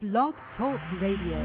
Blog Talk Radio.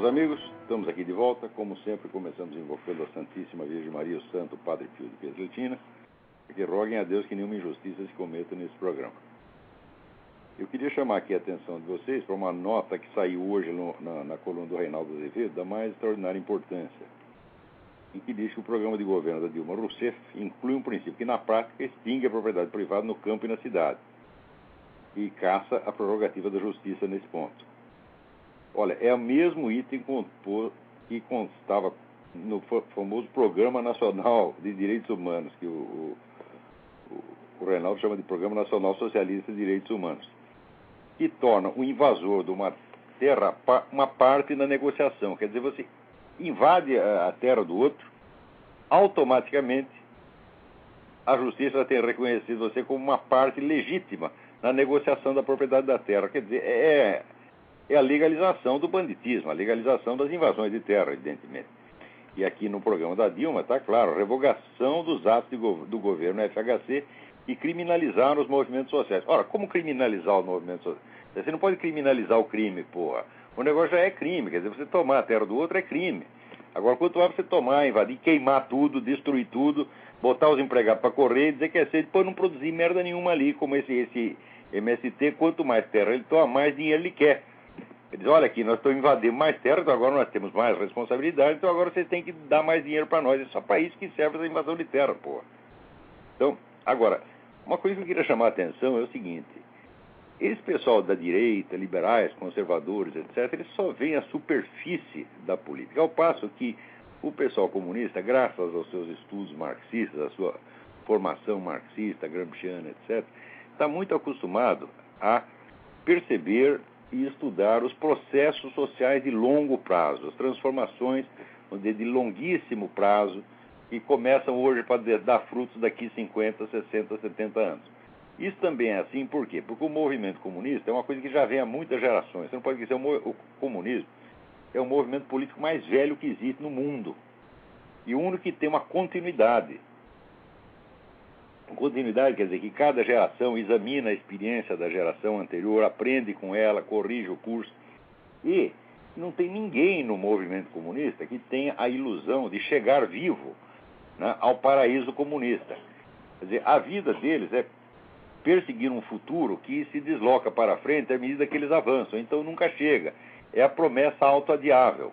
Amigos, estamos aqui de volta, como sempre começamos invocando a Santíssima Virgem Maria, o Santo Padre Pio de Pietrelcina, que roguem a Deus que nenhuma injustiça se cometa nesse programa. Eu queria chamar aqui a atenção de vocês para uma nota que saiu hoje na coluna do Reinaldo Azevedo, da mais extraordinária importância, em que diz que o programa de governo da Dilma Rousseff inclui um princípio que na prática extingue a propriedade privada no campo e na cidade e caça a prerrogativa da justiça nesse ponto. Olha, é o mesmo item que constava no famoso Programa Nacional de Direitos Humanos, que o Reinaldo chama de Programa Nacional Socialista de Direitos Humanos, que torna o invasor de uma terra uma parte na negociação. Quer dizer, você invade a terra do outro, automaticamente a justiça tem reconhecido você como uma parte legítima na negociação da propriedade da terra. Quer dizer, é a legalização do banditismo, a legalização das invasões de terra, evidentemente. E aqui no programa da Dilma está claro, revogação dos atos do governo FHC e criminalizar os movimentos sociais. Ora, como criminalizar os movimentos sociais? Você não pode criminalizar o crime, porra. O negócio já é crime, quer dizer, você tomar a terra do outro é crime. Agora, quanto mais você tomar, invadir, queimar tudo, destruir tudo, botar os empregados para correr e dizer que é cedo, depois não produzir merda nenhuma ali, como esse MST, quanto mais terra ele toma, mais dinheiro ele quer. Ele diz, olha aqui, nós estamos invadindo mais terra, então agora nós temos mais responsabilidade, então agora vocês têm que dar mais dinheiro para nós. É só para isso que serve essa invasão de terra, porra. Então, agora, uma coisa que eu queria chamar a atenção é o seguinte, esse pessoal da direita, liberais, conservadores, etc., eles só veem a superfície da política, ao passo que o pessoal comunista, graças aos seus estudos marxistas, à sua formação marxista, gramsciana, etc., está muito acostumado a perceber e estudar os processos sociais de longo prazo, as transformações de longuíssimo prazo, que começam hoje para dar frutos daqui 50, 60, 70 anos. Isso também é assim, por quê? Porque o movimento comunista é uma coisa que já vem há muitas gerações. Você não pode dizer o comunismo é o movimento político mais velho que existe no mundo. E o único que tem uma continuidade. Continuidade quer dizer que cada geração examina a experiência da geração anterior, aprende com ela, corrige o curso. E não tem ninguém no movimento comunista que tenha a ilusão de chegar vivo, né, ao paraíso comunista. Quer dizer, a vida deles é perseguir um futuro que se desloca para a frente à medida que eles avançam. Então nunca chega. É a promessa autoadiável.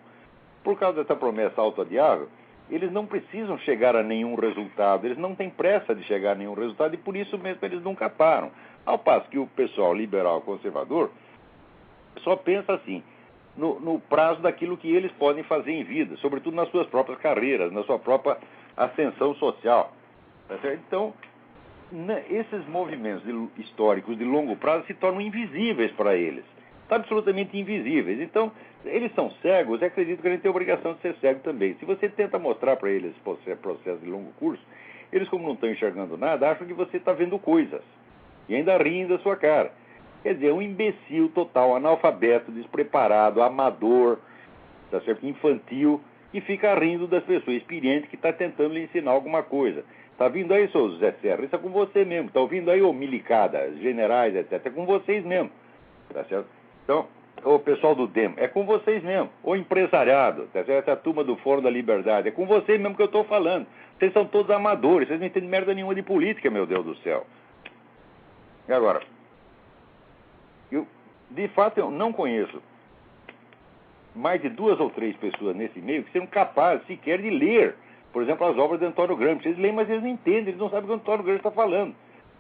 Por causa dessa promessa autoadiável, eles não precisam chegar a nenhum resultado, eles não têm pressa de chegar a nenhum resultado e por isso mesmo eles nunca param. Ao passo que o pessoal liberal conservador só pensa assim, no prazo daquilo que eles podem fazer em vida, sobretudo nas suas próprias carreiras, na sua própria ascensão social. Tá certo? Então, esses movimentos históricos de longo prazo se tornam invisíveis para eles, absolutamente invisíveis. Então, eles são cegos e acreditam que a gente tem a obrigação de ser cego também. Se você tenta mostrar para eles esse processo de longo curso, eles, como não estão enxergando nada, acham que você está vendo coisas. E ainda riem da sua cara. Quer dizer, é um imbecil total, analfabeto, despreparado, amador, tá certo? Infantil, que fica rindo das pessoas, experiente, que está tentando lhe ensinar alguma coisa. Está vindo aí, seu Zé Serra? Isso é com você mesmo. Está ouvindo aí, ô milicada, generais, etc. É com vocês mesmo. Tá certo? Então, o pessoal do DEM, é com vocês mesmo. O empresariado, tá certo? A turma do Fórum da Liberdade, é com vocês mesmo que eu estou falando. Vocês são todos amadores, vocês não entendem merda nenhuma de política, meu Deus do céu. E agora, de fato, eu não conheço mais de 2 ou 3 pessoas nesse meio que serão capazes sequer de ler, por exemplo, as obras de Antônio Gramsci. Eles leem, mas eles não entendem, eles não sabem o que o Antônio Gramsci está falando.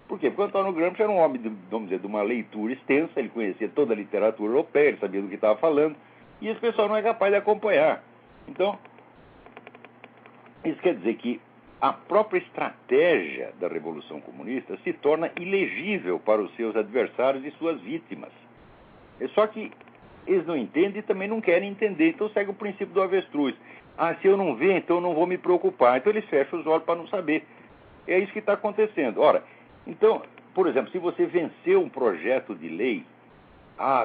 Por quê? Porque o Antônio Gramsci era um homem, vamos dizer, de uma leitura extensa, ele conhecia toda a literatura europeia, ele sabia do que estava falando, e esse pessoal não é capaz de acompanhar. Então, isso quer dizer que a própria estratégia da Revolução Comunista se torna ilegível para os seus adversários e suas vítimas. É só que eles não entendem e também não querem entender. Então segue o princípio do avestruz. Se eu não ver, então eu não vou me preocupar. Então eles fecham os olhos para não saber. É isso que está acontecendo. Ora, então, por exemplo, se você venceu um projeto de lei,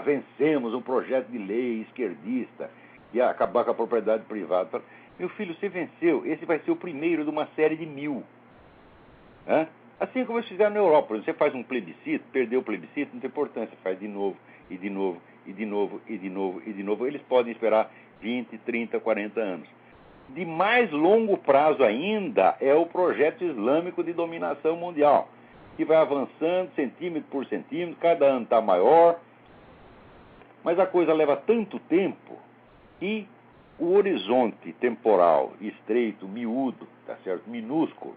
vencemos um projeto de lei esquerdista e acabar com a propriedade privada. Meu filho, você venceu, esse vai ser o primeiro de uma série de 1000. Assim como eles fizeram na Europa. Você faz um plebiscito, perdeu o plebiscito, não tem importância, faz de novo, e de novo, e de novo, e de novo, e de novo. Eles podem esperar 20, 30, 40 anos. De mais longo prazo ainda é o projeto islâmico de dominação mundial, que vai avançando centímetro por centímetro, cada ano está maior, mas a coisa leva tanto tempo que o horizonte temporal estreito, miúdo, tá certo, minúsculo,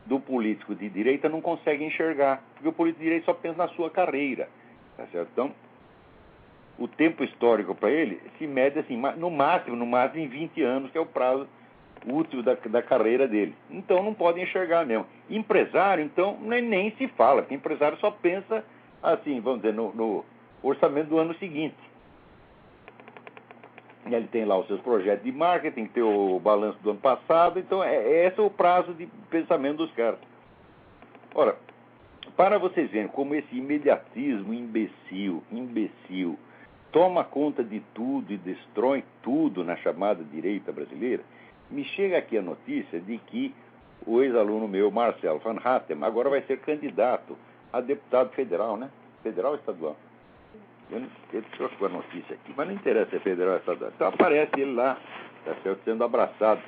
do político de direita não consegue enxergar, porque o político de direita só pensa na sua carreira, tá certo? Então, o tempo histórico para ele se mede assim, no máximo em 20 anos, que é o prazo útil da carreira dele. Então, não pode enxergar mesmo. Empresário, então, nem se fala, porque empresário só pensa, assim, vamos dizer, no orçamento do ano seguinte. Ele tem lá os seus projetos de marketing, tem o balanço do ano passado, então esse é o prazo de pensamento dos caras. Ora, para vocês verem como esse imediatismo imbecil, toma conta de tudo e destrói tudo na chamada direita brasileira, me chega aqui a notícia de que o ex-aluno meu, Marcel Van Hatten, agora vai ser candidato a deputado federal, né? Federal ou estadual? Eu trouxe a notícia aqui, mas não interessa se é federal ou estadual. Então aparece ele lá, tá certo, sendo abraçado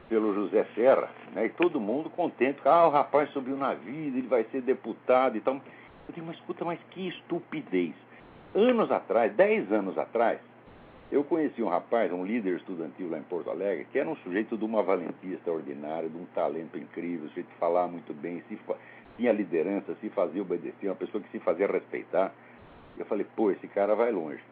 pelo José Serra, né, e todo mundo contente. O rapaz subiu na vida, ele vai ser deputado e tal. Eu digo, mas escuta, mas que estupidez. Anos atrás, 10 anos atrás, eu conheci um rapaz, um líder estudantil lá em Porto Alegre, que era um sujeito de uma valentia extraordinária, de um talento incrível, um sujeito de falar muito bem, tinha liderança, se fazia obedecer, uma pessoa que se fazia respeitar. Eu falei, esse cara vai longe.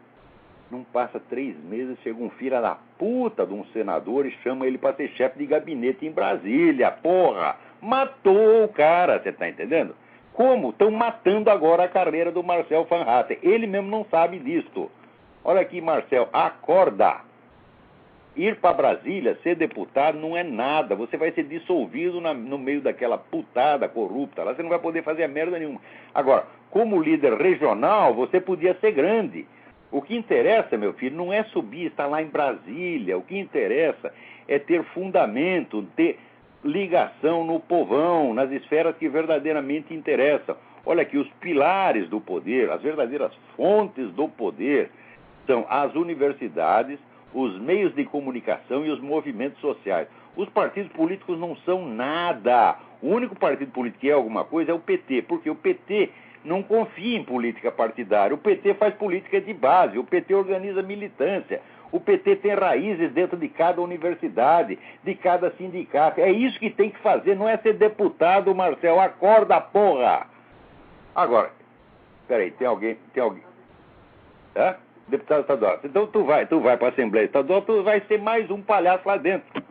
Não passa 3 meses, chega um filho da puta de um senador e chama ele para ser chefe de gabinete em Brasília, porra! Matou o cara, você tá entendendo? Como? Estão matando agora a carreira do Marcel Van Hatten. Ele mesmo não sabe disso. Olha aqui, Marcel, acorda! Ir para Brasília, ser deputado, não é nada. Você vai ser dissolvido no meio daquela putada corrupta. Lá você não vai poder fazer merda nenhuma. Agora, como líder regional, você podia ser grande. O que interessa, meu filho, não é subir, estar lá em Brasília. O que interessa é ter fundamento, ter ligação no povão, nas esferas que verdadeiramente interessam. Olha aqui, os pilares do poder, as verdadeiras fontes do poder, são as universidades, os meios de comunicação e os movimentos sociais. Os partidos políticos não são nada. O único partido político que é alguma coisa é o PT, porque o PT não confia em política partidária. O PT faz política de base, o PT organiza militância, o PT tem raízes dentro de cada universidade, de cada sindicato. É isso que tem que fazer, não é ser deputado, Marcel. Acorda, porra! Agora, peraí, tem alguém? Deputado estadual. Então tu vai para a Assembleia Estadual, tu vai ser mais um palhaço lá dentro.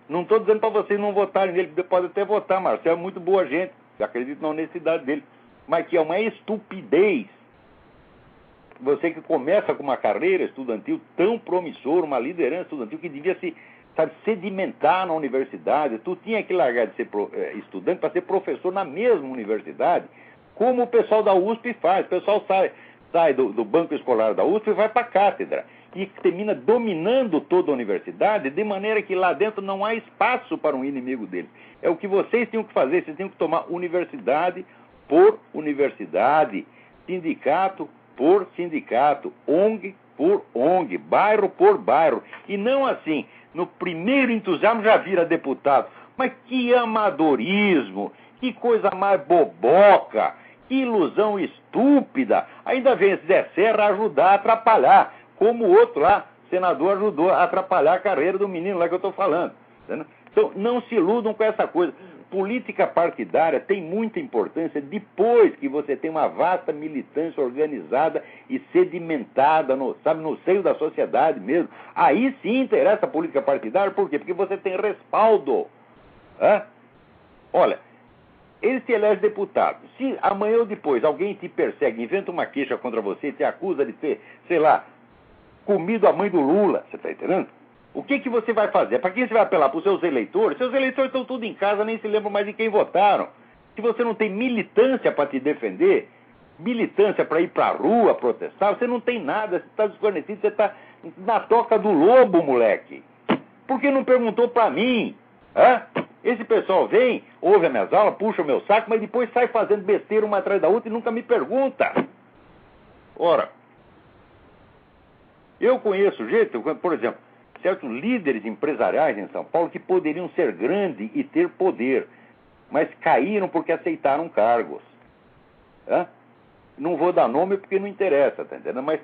Não estou dizendo para vocês não votarem nele, pode até votar, Marcel é muito boa gente, eu acredito na honestidade dele, mas que é uma estupidez. Você que começa com uma carreira estudantil tão promissora, uma liderança estudantil que devia se sedimentar na universidade, tu tinha que largar de ser estudante para ser professor na mesma universidade, como o pessoal da USP faz. O pessoal sai do banco escolar da USP e vai para a cátedra e termina dominando toda a universidade, de maneira que lá dentro não há espaço para um inimigo deles. É o que vocês tinham que fazer, vocês tinham que tomar universidade por universidade, sindicato por sindicato, ONG por ONG, bairro por bairro, e não assim, no primeiro entusiasmo já vira deputado. Mas que amadorismo, que coisa mais boboca, que ilusão estúpida. Ainda vem esse Zé Serra ajudar a atrapalhar, como o outro lá, senador, ajudou a atrapalhar a carreira do menino lá que eu estou falando. Entendeu? Então, não se iludam com essa coisa. política partidária tem muita importância depois que você tem uma vasta militância organizada e sedimentada no seio da sociedade mesmo. Aí sim interessa a política partidária, por quê? Porque você tem respaldo. Olha, ele se elege deputado. Se amanhã ou depois alguém te persegue, inventa uma queixa contra você, te acusa de ter, sei lá, comido a mãe do Lula, você está entendendo? O que você vai fazer? Para quem você vai apelar? Para os seus eleitores? Seus eleitores estão tudo em casa, nem se lembram mais de quem votaram. Se você não tem militância para te defender, militância para ir para a rua protestar, você não tem nada, você está desfornecido, você está na toca do lobo, moleque. Por que não perguntou para mim? Esse pessoal vem, ouve as minhas aulas, puxa o meu saco, mas depois sai fazendo besteira uma atrás da outra e nunca me pergunta. Ora, eu conheço gente, por exemplo, certos líderes empresariais em São Paulo que poderiam ser grandes e ter poder, mas caíram porque aceitaram cargos. Não vou dar nome porque não interessa, tá entendendo? Mas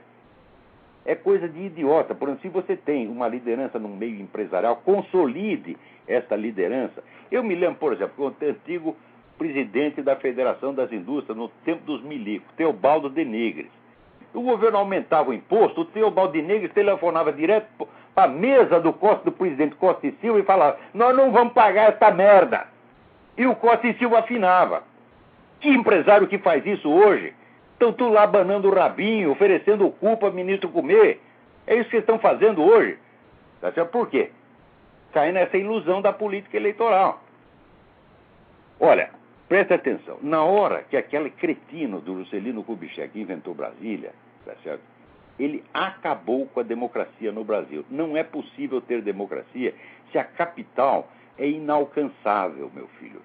é coisa de idiota. Por exemplo, se você tem uma liderança no meio empresarial, consolide essa liderança. Eu me lembro, por exemplo, o antigo presidente da Federação das Indústrias, no tempo dos milicos, Teobaldo de Negres. O governo aumentava o imposto, o Teobaldo de Negres telefonava direto para a mesa do presidente Costa e Silva e falava: nós não vamos pagar essa merda. E o Costa e Silva afinava. Que empresário que faz isso hoje? Estão tudo lá abanando o rabinho, oferecendo o cu para o ministro comer. É isso que estão fazendo hoje. Tá certo? Por quê? Cai nessa ilusão da política eleitoral. Olha, preste atenção. Na hora que aquele cretino do Juscelino Kubitschek inventou Brasília, tá certo? Ele acabou com a democracia no Brasil. Não é possível ter democracia se a capital é inalcançável, meu filho.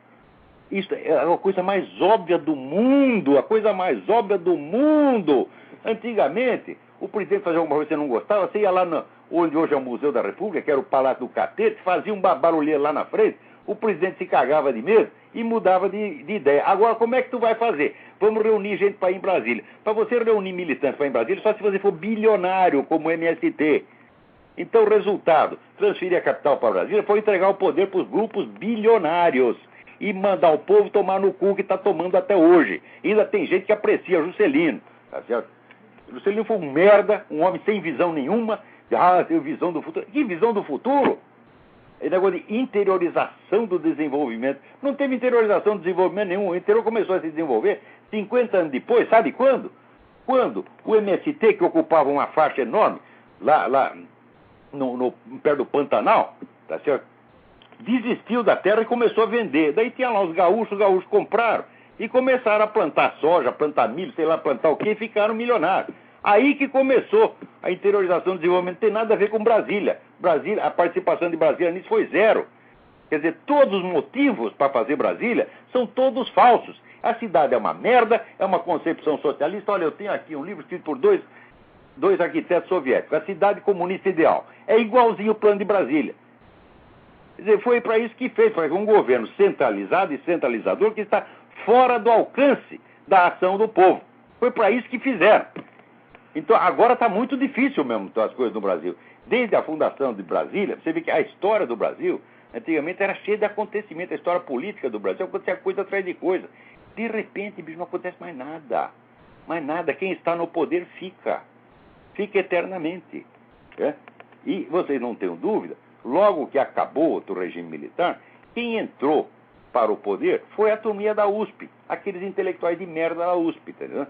Isso é a coisa mais óbvia do mundo, a coisa mais óbvia do mundo. Antigamente, o presidente fazia alguma coisa que você não gostava, você ia lá onde hoje é o Museu da República, que era o Palácio do Catete, fazia um barulheiro lá na frente, o presidente se cagava de medo e mudava de ideia. Agora, como é que tu vai fazer? Vamos reunir gente para ir em Brasília. Para você reunir militantes para ir em Brasília, só se você for bilionário, como o MST. Então, o resultado, transferir a capital para Brasília, foi entregar o poder para os grupos bilionários e mandar o povo tomar no cu que está tomando até hoje. E ainda tem gente que aprecia Juscelino, tá certo? Juscelino foi um merda, um homem sem visão nenhuma. Tem visão do futuro. Que visão do futuro? É negócio de interiorização do desenvolvimento. Não teve interiorização do desenvolvimento nenhum. O interior começou a se desenvolver 50 anos depois, sabe quando? Quando o MST, que ocupava uma faixa enorme, lá perto do Pantanal, tá certo? Desistiu da terra e começou a vender. Daí tinha lá os gaúchos compraram e começaram a plantar soja, plantar milho, sei lá, plantar o quê, e ficaram milionários. Aí que começou a interiorização do desenvolvimento. Não tem nada a ver com Brasília. A participação de Brasília nisso foi zero. Quer dizer, todos os motivos para fazer Brasília são todos falsos. A cidade é uma merda, é uma concepção socialista. Olha, eu tenho aqui um livro escrito por dois arquitetos soviéticos. A cidade comunista ideal. É igualzinho o plano de Brasília. Quer dizer, foi para isso que fez. Foi um governo centralizado e centralizador que está fora do alcance da ação do povo. Foi para isso que fizeram. Então, agora está muito difícil mesmo as coisas no Brasil. Desde a fundação de Brasília, você vê que a história do Brasil, antigamente, era cheia de acontecimentos. A história política do Brasil acontecia coisa atrás de coisa. De repente, bicho, não acontece mais nada. Mais nada. Quem está no poder fica. Fica eternamente. E vocês não tenham dúvida, logo que acabou o regime militar, quem entrou para o poder foi a turminha da USP. Aqueles intelectuais de merda da USP, entendeu?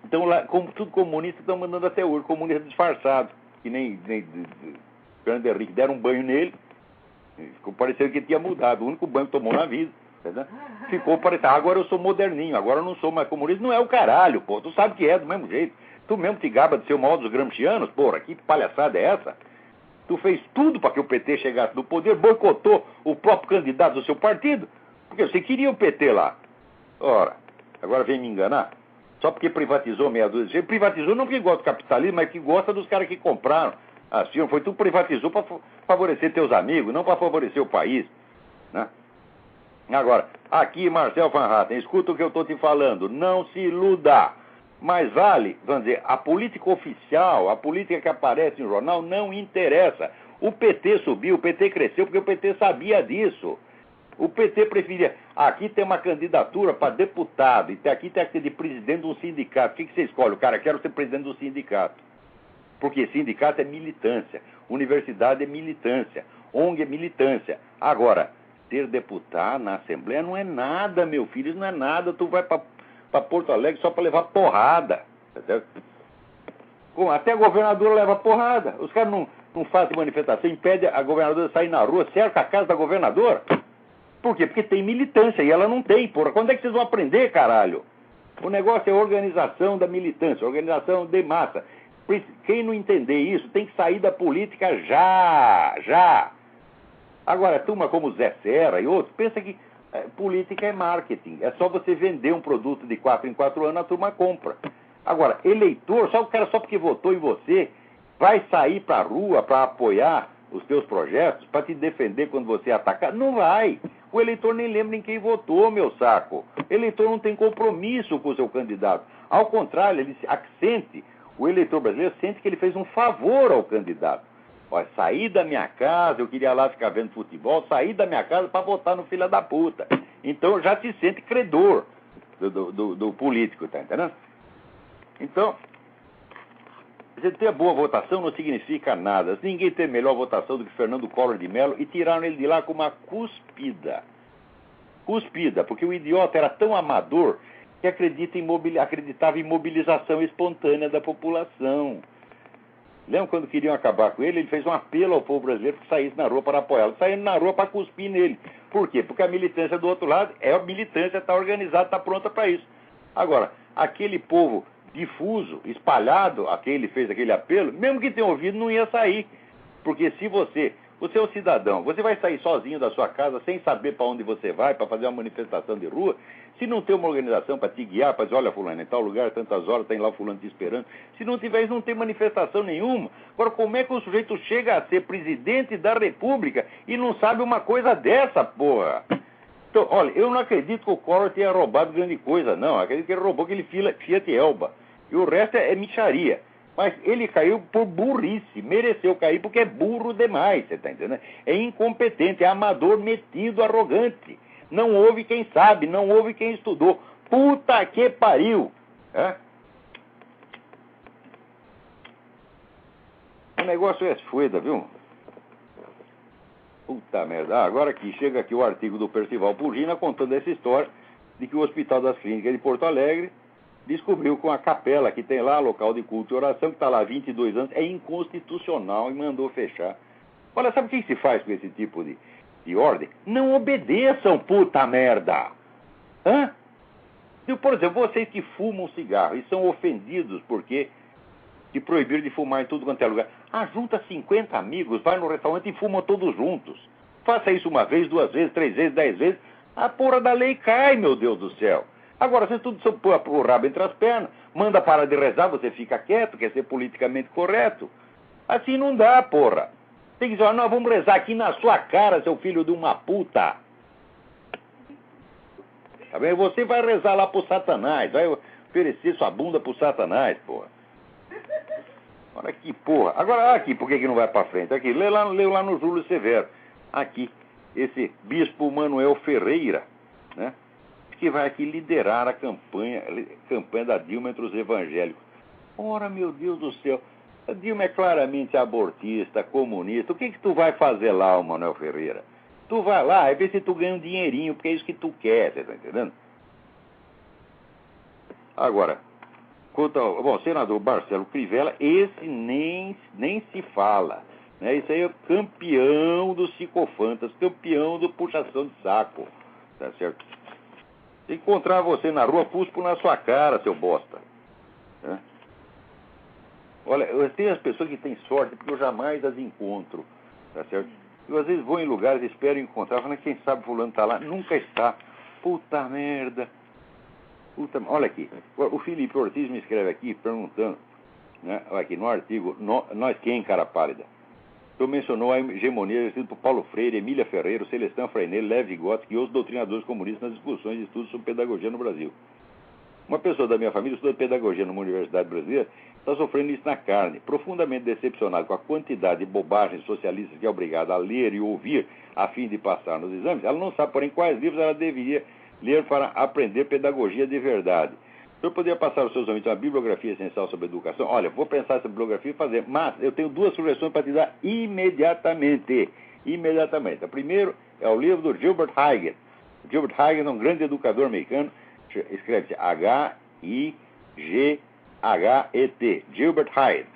Então, lá, como tudo comunista, estão mandando até hoje, comunista disfarçado, que nem Fernando Henrique deram um banho nele, ficou parecendo que tinha mudado, o único banho que tomou na vida, entendeu? Ficou parecendo, agora eu sou moderninho, agora eu não sou mais comunista, não é o caralho, pô, tu sabe que é do mesmo jeito, tu mesmo te gaba de ser o maior dos gramscianos, porra, que palhaçada é essa? Tu fez tudo para que o PT chegasse no poder, boicotou o próprio candidato do seu partido, porque você queria o PT lá. Ora, agora vem me enganar? Só porque privatizou meia dúzia. Ele privatizou não porque gosta do capitalismo, mas que gosta dos caras que compraram as firmas. Foi tu privatizou para favorecer teus amigos, não para favorecer o país. Né? Agora, aqui, Marcel Van Hatten, escuta o que eu estou te falando. Não se iluda. Mas vale, vamos dizer, a política oficial, a política que aparece em jornal, não interessa. O PT subiu, o PT cresceu porque o PT sabia disso. O PT preferia, aqui tem uma candidatura para deputado, e aqui tem que ter de presidente de um sindicato. O que você escolhe? O cara, quero ser presidente do sindicato. Porque sindicato é militância, universidade é militância, ONG é militância. Agora, ter deputado na Assembleia não é nada, meu filho, isso não é nada. Tu vai para Porto Alegre só para levar porrada. Entendeu? Até a governadora leva porrada. Os caras não fazem manifestação, impede a governadora de sair na rua, cerca a casa da governadora. Por quê? Porque tem militância e ela não tem, porra. Quando é que vocês vão aprender, caralho? O negócio é organização da militância, organização de massa. Quem não entender isso tem que sair da política já. Agora, turma como Zé Serra e outros, pensa que política é marketing. É só você vender um produto de 4 em 4 anos, a turma compra. Agora, eleitor, só o cara só porque votou em você, vai sair para a rua para apoiar os teus projetos, para te defender quando você atacar? Não vai. O eleitor nem lembra em quem votou, meu saco. O eleitor não tem compromisso com o seu candidato. Ao contrário, ele sente, o eleitor brasileiro sente que ele fez um favor ao candidato. Olha, saí da minha casa, eu queria lá ficar vendo futebol, saí da minha casa para votar no filho da puta. Então já se sente credor do político, tá entendendo? Então, você ter boa votação não significa nada. Ninguém tem melhor votação do que Fernando Collor de Mello, e tiraram ele de lá com uma cuspida. Cuspida, porque o idiota era tão amador que acreditava em mobilização espontânea da população. Lembra quando queriam acabar com ele? Ele fez um apelo ao povo brasileiro que saísse na rua para apoiá-lo. Saindo na rua para cuspir nele. Por quê? Porque a militância do outro lado é a militância, está organizada, está pronta para isso. Agora, aquele povo difuso, espalhado, a quem ele fez aquele apelo, mesmo que tenha ouvido, não ia sair. Porque se você é um cidadão, você vai sair sozinho da sua casa, sem saber para onde você vai, para fazer uma manifestação de rua, se não tem uma organização para te guiar, para dizer, olha, fulano, em tal lugar, tantas horas, tem lá fulano te esperando. Se não tiver isso, não tem manifestação nenhuma. Agora, como é que o sujeito chega a ser presidente da República e não sabe uma coisa dessa, porra? Então, olha, eu não acredito que o Collor tenha roubado grande coisa, não. Eu acredito que ele roubou aquele Fiat Elba. E o resto é mixaria. Mas ele caiu por burrice, mereceu cair porque é burro demais, você está entendendo? É incompetente, é amador, metido, arrogante. Não ouve quem sabe, não ouve quem estudou. Puta que pariu! É? O negócio é esfueda, viu? Puta merda. Agora aqui, chega aqui o artigo do Percival Pugina contando essa história de que o Hospital das Clínicas de Porto Alegre descobriu com a capela que tem lá, local de culto e oração, que está lá há 22 anos, é inconstitucional e mandou fechar. Olha, sabe o que se faz com esse tipo de ordem? Não obedeçam, puta merda! Hã? Por exemplo, vocês que fumam cigarro e são ofendidos porque te proibiram de fumar em tudo quanto é lugar. Junta 50 amigos, vai no restaurante e fumam todos juntos. Faça isso uma vez, 2 vezes, 3 vezes, 10 vezes. A porra da lei cai, meu Deus do céu. Agora, vocês tudo põe o rabo entre as pernas, manda parar de rezar, você fica quieto, quer ser politicamente correto. Assim não dá, porra. Tem que dizer, nós vamos rezar aqui na sua cara, seu filho de uma puta. Tá bem? Você vai rezar lá pro Satanás, vai oferecer sua bunda pro Satanás, porra. Olha aqui, porra. Agora, aqui, por que não vai pra frente? Aqui, leu lá no Júlio Severo. Aqui, esse bispo Manuel Ferreira, né? Que vai aqui liderar a campanha da Dilma entre os evangélicos. Ora, meu Deus do céu, a Dilma é claramente abortista, comunista. O que tu vai fazer lá, o Manuel Ferreira? Tu vai lá e vê se tu ganha um dinheirinho, porque é isso que tu quer, você tá entendendo? Agora, quanto ao senador Marcelo Crivella, esse nem se fala. Né? Isso aí é campeão dos psicofantas, campeão do puxação de saco. Tá certo? Se encontrar você na rua, cuspo na sua cara, seu bosta. É? Olha, eu tenho as pessoas que têm sorte, porque eu jamais as encontro. Tá certo? Eu às vezes vou em lugares, espero encontrar, falando, quem sabe fulano está lá, nunca está. Puta merda. Olha aqui, o Felipe Ortiz me escreve aqui, perguntando, né, aqui no artigo, Nós Quem, Cara Pálida? Tu mencionou a hegemonia escrita por Paulo Freire, Emília Ferreira, Celestão Freinet, Lev Vygotsky e outros doutrinadores comunistas nas discussões e estudos sobre pedagogia no Brasil. Uma pessoa da minha família estudou pedagogia numa universidade brasileira está sofrendo isso na carne, profundamente decepcionado com a quantidade de bobagens socialistas que é obrigada a ler e ouvir a fim de passar nos exames. Ela não sabe, porém, quais livros ela deveria ler para aprender pedagogia de verdade. O senhor poderia passar aos seus ouvintes uma bibliografia essencial sobre educação? Olha, vou pensar essa bibliografia e fazer, mas eu tenho 2 sugestões para te dar imediatamente. Imediatamente. O primeiro é o livro do Gilbert Hagen. Gilbert Hagen é um grande educador americano, escreve-se H-I-G-H-E-T, Gilbert Hagen.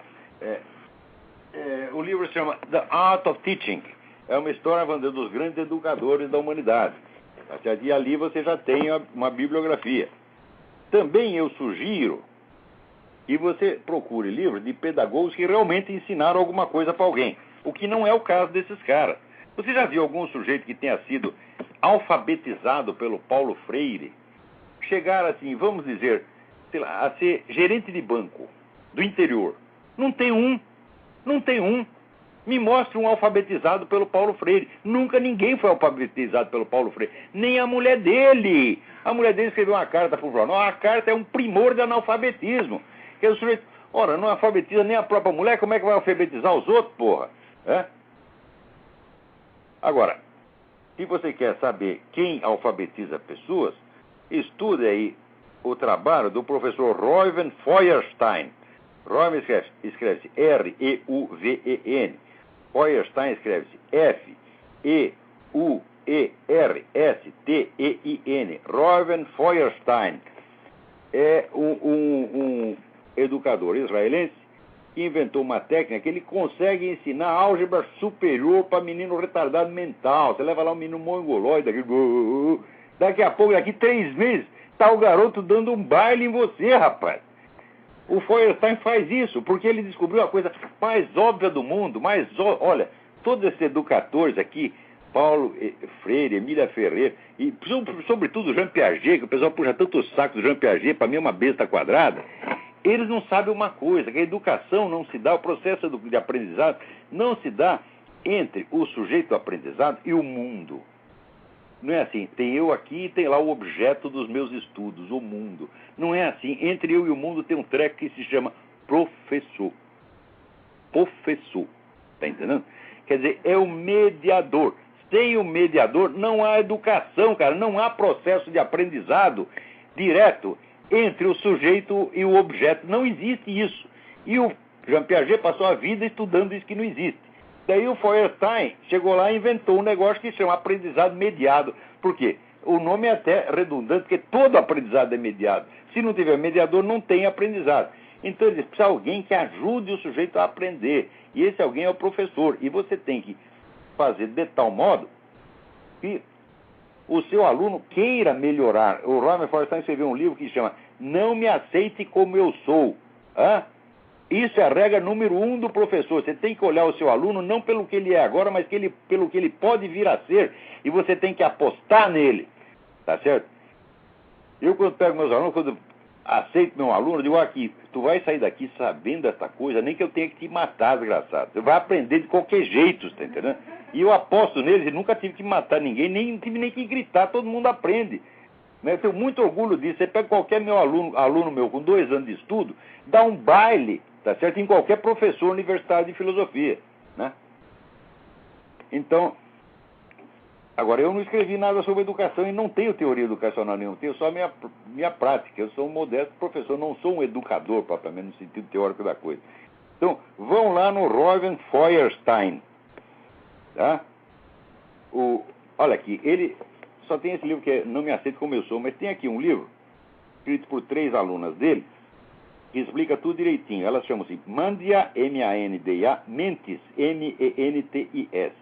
O livro se chama The Art of Teaching. É uma história, vamos dizer, dos grandes educadores da humanidade. E ali você já tem uma bibliografia. Também eu sugiro que você procure livros de pedagogos que realmente ensinaram alguma coisa para alguém, o que não é o caso desses caras. Você já viu algum sujeito que tenha sido alfabetizado pelo Paulo Freire, chegar assim, vamos dizer, sei lá, a ser gerente de banco do interior? Não tem um. Não tem um. Me mostre um alfabetizado pelo Paulo Freire. Nunca ninguém foi alfabetizado pelo Paulo Freire. Nem a mulher dele. A mulher dele escreveu uma carta para o jornal. A carta é um primor de analfabetismo. Que o sujeito, ora, não alfabetiza nem a própria mulher, como é que vai alfabetizar os outros, porra? Agora, se você quer saber quem alfabetiza pessoas, estude aí o trabalho do professor Reuven Feuerstein. Reuven escreve-se R-E-U-V-E-N. Feuerstein escreve-se F-E-U-E-R-S-T-E-I-N. Reuven Feuerstein é um educador israelense que inventou uma técnica que ele consegue ensinar álgebra superior para menino retardado mental. Você leva lá um menino mongoloide, daqui a pouco, daqui 3 meses, está o garoto dando um baile em você, rapaz. O Feuerstein faz isso, porque ele descobriu a coisa mais óbvia do mundo, olha, todos esses educadores aqui, Paulo Freire, Emília Ferreira, e sobretudo Jean Piaget, que o pessoal puxa tanto o saco do Jean Piaget, para mim é uma besta quadrada, eles não sabem uma coisa, que a educação não se dá, o processo de aprendizado não se dá entre o sujeito do aprendizado e o mundo. Não é assim, tem eu aqui e tem lá o objeto dos meus estudos, o mundo. Não é assim, entre eu e o mundo tem um treco que se chama professor. Professor, tá entendendo? Quer dizer, é o mediador. Sem o mediador não há educação, cara, não há processo de aprendizado direto entre o sujeito e o objeto. Não existe isso. E o Jean Piaget passou a vida estudando isso que não existe. Daí o Feuerstein chegou lá e inventou um negócio que se chama aprendizado mediado. Por quê? O nome é até redundante, porque todo aprendizado é mediado. Se não tiver mediador, não tem aprendizado. Então ele diz, precisa de alguém que ajude o sujeito a aprender. E esse alguém é o professor. E você tem que fazer de tal modo que o seu aluno queira melhorar. O Reuven Feuerstein escreveu um livro que chama Não Me Aceite Como Eu Sou. Isso é a regra número 1 do professor. Você tem que olhar o seu aluno não pelo que ele é agora, mas pelo que ele pode vir a ser. E você tem que apostar nele. Tá certo? Eu, quando pego meus alunos, quando aceito meu aluno, eu digo, aqui, tu vai sair daqui sabendo essa coisa, nem que eu tenha que te matar, desgraçado. Você vai aprender de qualquer jeito, tá entendendo? E eu aposto neles, e nunca tive que matar ninguém, nem tive nem que gritar, todo mundo aprende. Eu tenho muito orgulho disso. Você pega qualquer meu aluno meu com 2 anos de estudo, dá um baile, tá certo? Em qualquer professor universitário de filosofia, né? Então, agora eu não escrevi nada sobre educação e não tenho teoria educacional nenhuma, tenho só minha prática. Eu sou um modesto professor, não sou um educador, propriamente, no sentido teórico da coisa. Então, vão lá no Reuven Feuerstein, tá? Olha aqui, ele só tem esse livro que é Não Me Aceito Como Eu Sou, mas tem aqui um livro, escrito por 3 alunas dele, que explica tudo direitinho. Elas chamam-se Mandia, M-A-N-D-A, Mentis, M-E-N-T-I-S.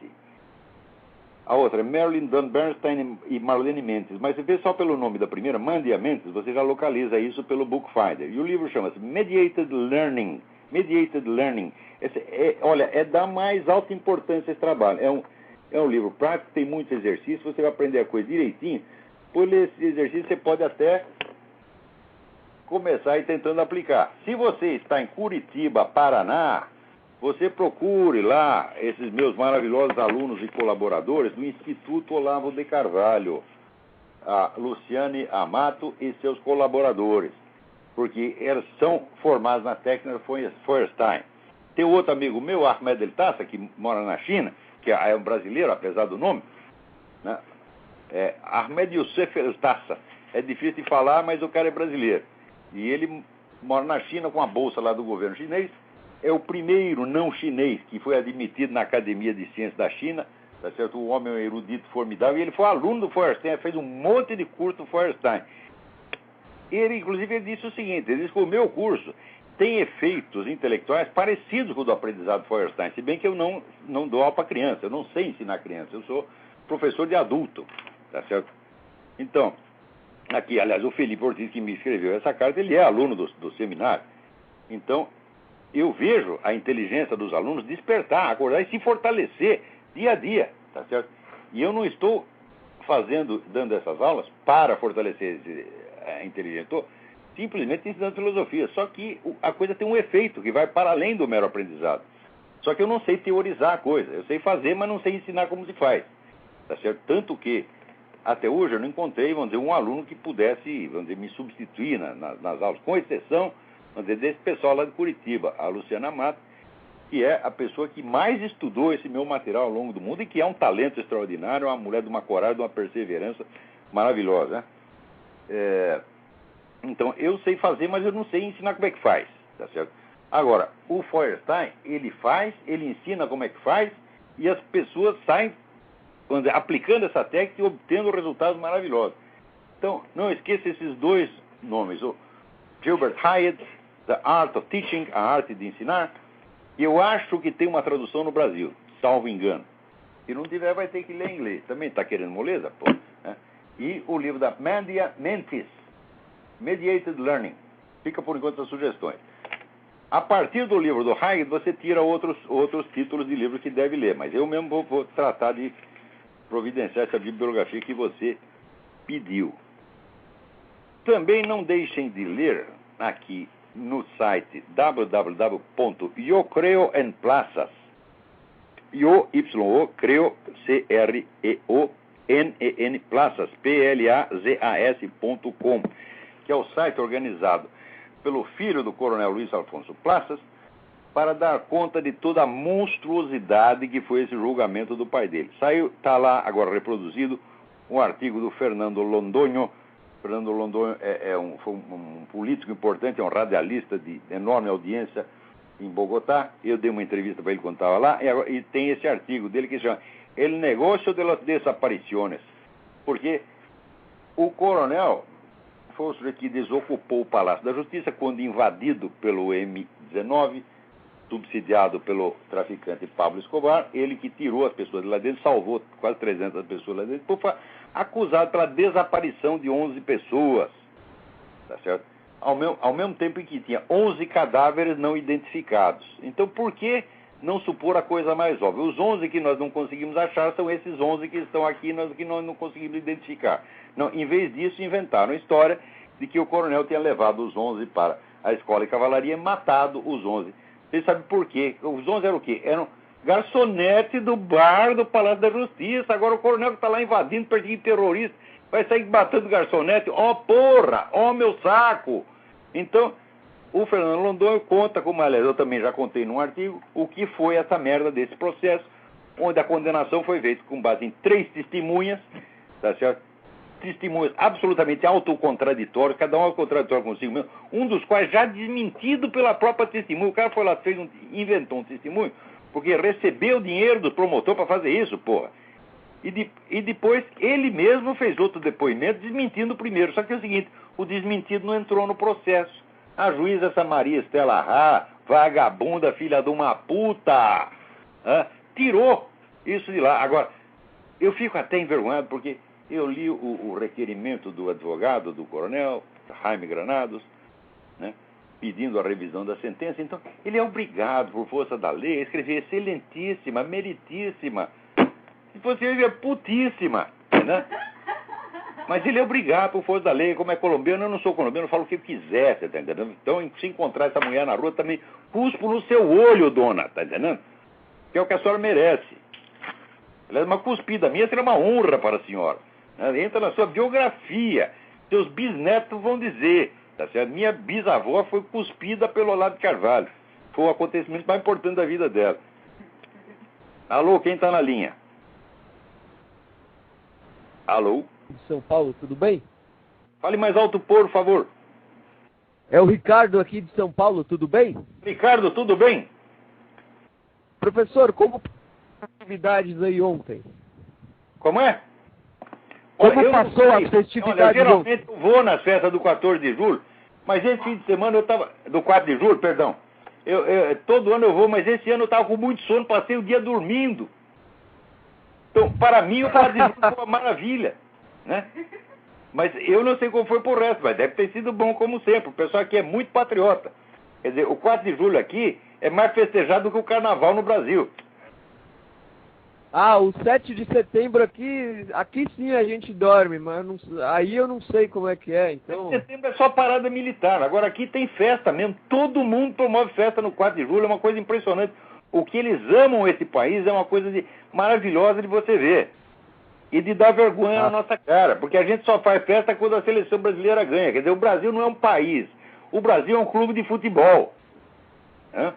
A outra é Marilyn Dunn Bernstein e Marlene Mentis. Mas você vê só pelo nome da primeira, Mandia Mentis, você já localiza isso pelo Bookfinder. E o livro chama-se Mediated Learning. Mediated Learning. Olha, é da mais alta importância esse trabalho. É um livro prático, tem muitos exercícios, você vai aprender a coisa direitinho. Por esse exercício você pode até começar aí tentando aplicar. Se você está em Curitiba, Paraná, você procure lá esses meus maravilhosos alunos e colaboradores do Instituto Olavo de Carvalho, a Luciane Amato e seus colaboradores. porque eles são formados na técnica Feuerstein. Tem outro amigo meu, Ahmed El Tassa, que mora na China, que é um brasileiro, apesar do nome, né? Ahmed Youssef El Tassa. É difícil de falar, mas o cara é brasileiro. E ele mora na China com a bolsa lá do governo chinês. É o primeiro não chinês que foi admitido na Academia de Ciências da China. Tá certo? O homem é um erudito formidável. E ele foi aluno do Feuerstein, fez um monte de curso do Feuerstein. Ele, inclusive, ele disse o seguinte: ele disse que o meu curso tem efeitos intelectuais parecidos com o do aprendizado Feuerstein, se bem que eu não dou aula para criança, eu não sei ensinar criança, eu sou professor de adulto, tá certo? Então, aqui, aliás, o Felipe Ortiz, que me escreveu essa carta, ele é aluno do seminário. Então, eu vejo a inteligência dos alunos despertar, acordar e se fortalecer dia a dia, tá certo? E eu não estou dando essas aulas para fortalecer a inteligência, estou simplesmente ensinando filosofia. Só que a coisa tem um efeito que vai para além do mero aprendizado. Só que eu não sei teorizar a coisa. Eu sei fazer, mas não sei ensinar como se faz. Tá certo? Tanto que, até hoje, eu não encontrei, vamos dizer, um aluno que pudesse, vamos dizer, me substituir nas aulas, com exceção, vamos dizer, desse pessoal lá de Curitiba, a Luciana Mato, que é a pessoa que mais estudou esse meu material ao longo do mundo e que é um talento extraordinário, uma mulher de uma coragem, de uma perseverança maravilhosa, né? Então, eu sei fazer, mas eu não sei ensinar como é que faz, tá certo? Agora, o Feuerstein, ele faz, ele ensina como é que faz, e as pessoas saem aplicando essa técnica e obtendo resultados maravilhosos. Então, não esqueça esses dois nomes, o Gilbert Hyatt, The Art of Teaching, a arte de ensinar, e eu acho que tem uma tradução no Brasil, salvo engano. Se não tiver, vai ter que ler em inglês. Também está querendo moleza? Pô, né? E o livro da Mandia Mentis, Mediated Learning. Fica por enquanto as sugestões. A partir do livro do Hyatt, você tira outros títulos de livros que deve ler, mas eu mesmo vou tratar de providenciar essa bibliografia que você pediu. Também não deixem de ler aqui no site www.yocreoenplazas, creo, C-R-E-O-N-E-N, Plazas, Plazas.com, que é o site organizado pelo filho do coronel Luiz Alfonso Plazas, para dar conta de toda a monstruosidade que foi esse julgamento do pai dele. Está lá agora reproduzido um artigo do Fernando Londoño. Fernando Londoño foi um político importante, é um radialista de enorme audiência em Bogotá. Eu dei uma entrevista para ele quando estava lá, e tem esse artigo dele que se chama El Negocio de las Desapariciones, porque o coronel foi o sujeito que desocupou o Palácio da Justiça quando invadido pelo M-19, subsidiado pelo traficante Pablo Escobar, ele que tirou as pessoas de lá dentro, salvou quase 300 pessoas lá dentro, acusado pela desaparição de 11 pessoas, tá certo? Ao mesmo tempo em que tinha 11 cadáveres não identificados. Então, por que não supor a coisa mais óbvia? Os 11 que nós não conseguimos achar são esses 11 que estão aqui, que nós não conseguimos identificar. Não, em vez disso, inventaram a história de que o coronel tinha levado os 11 para a escola de cavalaria e matado os 11. Vocês sabem por quê? Os 11 eram o quê? Eram garçonete do bar do Palácio da Justiça. Agora o coronel que está lá invadindo, perseguindo terrorista, vai sair batendo garçonete. Ó, porra! Ó, meu saco! Então, o Fernando Londoño conta, como aliás eu também já contei num artigo, o que foi essa merda desse processo, onde a condenação foi feita com base em 3 testemunhas, tá certo? Testemunhos absolutamente autocontraditórios, cada um é contraditório consigo mesmo, um dos quais já desmentido pela própria testemunha. O cara foi lá, inventou um testemunho, porque recebeu dinheiro do promotor para fazer isso, porra. E depois ele mesmo fez outro depoimento desmentindo o primeiro. Só que é o seguinte, o desmentido não entrou no processo. A juíza, essa Maria Estela Rá, vagabunda, filha de uma puta, tirou isso de lá. Agora, eu fico até envergonhado porque eu li o requerimento do advogado do coronel, Jaime Granados, né, pedindo a revisão da sentença. Então, ele é obrigado, por força da lei, a escrever excelentíssima, meritíssima. Se fosse ele, é putíssima, né? Mas ele é obrigado, por força da lei. Como é colombiano, eu não sou colombiano, eu falo o que eu quiser, tá entendendo? Então, se encontrar essa mulher na rua, também cuspo no seu olho, dona, tá entendendo? Que é o que a senhora merece. Aliás, uma cuspida minha seria uma honra para a senhora. Entra na sua biografia. Seus bisnetos vão dizer Tá certo? Minha bisavó foi cuspida pelo Olavo de Carvalho. Foi o acontecimento mais importante da vida dela. Alô, quem está na linha? Alô? De São Paulo, tudo bem? Fale mais alto, por favor. É o Ricardo aqui de São Paulo, tudo bem? Ricardo, tudo bem? Professor, como atividades aí ontem? Como é? Como eu passou a festividade? Olha, geralmente eu vou na festa do 14 de julho, mas esse fim de semana eu estava... Do 4 de julho, perdão. Todo ano eu vou, mas esse ano eu estava com muito sono, passei o dia dormindo. Então, para mim, o 4 de julho foi uma maravilha, né? Mas eu não sei como foi pro resto, mas deve ter sido bom como sempre. O pessoal aqui é muito patriota. Quer dizer, o 4 de julho aqui é mais festejado do que o carnaval no Brasil. Ah, o 7 de setembro aqui sim a gente dorme, mas aí eu não sei como é que é, então... 7 de setembro é só parada militar, agora aqui tem festa mesmo, todo mundo promove festa no 4 de julho, é uma coisa impressionante. O que eles amam esse país é uma coisa maravilhosa de você ver. E de dar vergonha na nossa cara, porque a gente só faz festa quando a seleção brasileira ganha. Quer dizer, o Brasil não é um país, o Brasil é um clube de futebol. Hã?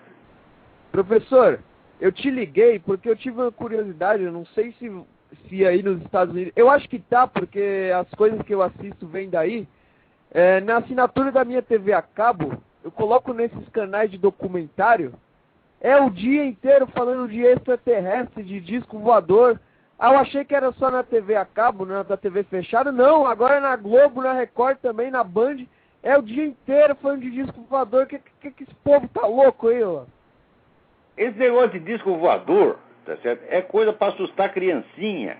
Professor, eu te liguei porque eu tive uma curiosidade, eu não sei se aí nos Estados Unidos... Eu acho que tá, porque as coisas que eu assisto vêm daí. Na assinatura da minha TV a cabo, eu coloco nesses canais de documentário, é o dia inteiro falando de extraterrestre, de disco voador. Ah, eu achei que era só na TV a cabo, na TV fechada. Não, agora é na Globo, na Record também, na Band. É o dia inteiro falando de disco voador. Que esse povo tá louco aí, ó? Esse negócio de disco voador, tá certo? É coisa para assustar criancinha.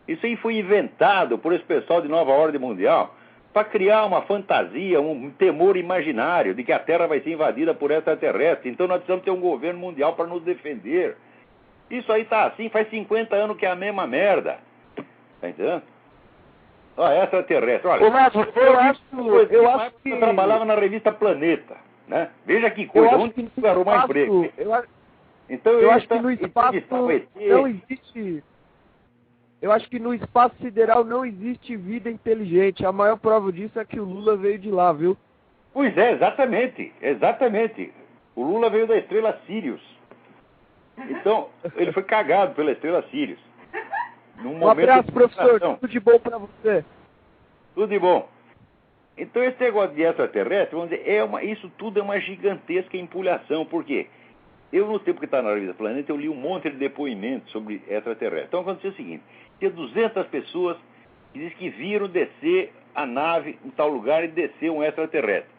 Isso aí foi inventado por esse pessoal de Nova Ordem Mundial para criar uma fantasia, um temor imaginário de que a Terra vai ser invadida por extraterrestres. Então nós precisamos ter um governo mundial para nos defender. Isso aí tá assim, faz 50 anos que é a mesma merda. Tá entendendo? Ó, extraterrestre. Olha, eu acho que eu trabalhava na revista Planeta, né? Veja que coisa, onde você arrumar emprego. Então eu acho que no espaço não existe... Eu acho que no espaço sideral não existe vida inteligente. A maior prova disso é que o Lula veio de lá, viu? Pois é, exatamente. O Lula veio da estrela Sirius. Então, ele foi cagado pela estrela Sirius. Um abraço, professor. Tudo de bom pra você. Tudo de bom. Então, esse negócio de extraterrestre, vamos dizer, isso tudo é uma gigantesca empulhação. Por quê? Eu, no tempo que estava na revista Planeta, eu li um monte de depoimentos sobre extraterrestres. Então, aconteceu o seguinte. Tinha 200 pessoas que dizem que viram descer a nave em tal lugar e descer um extraterrestre.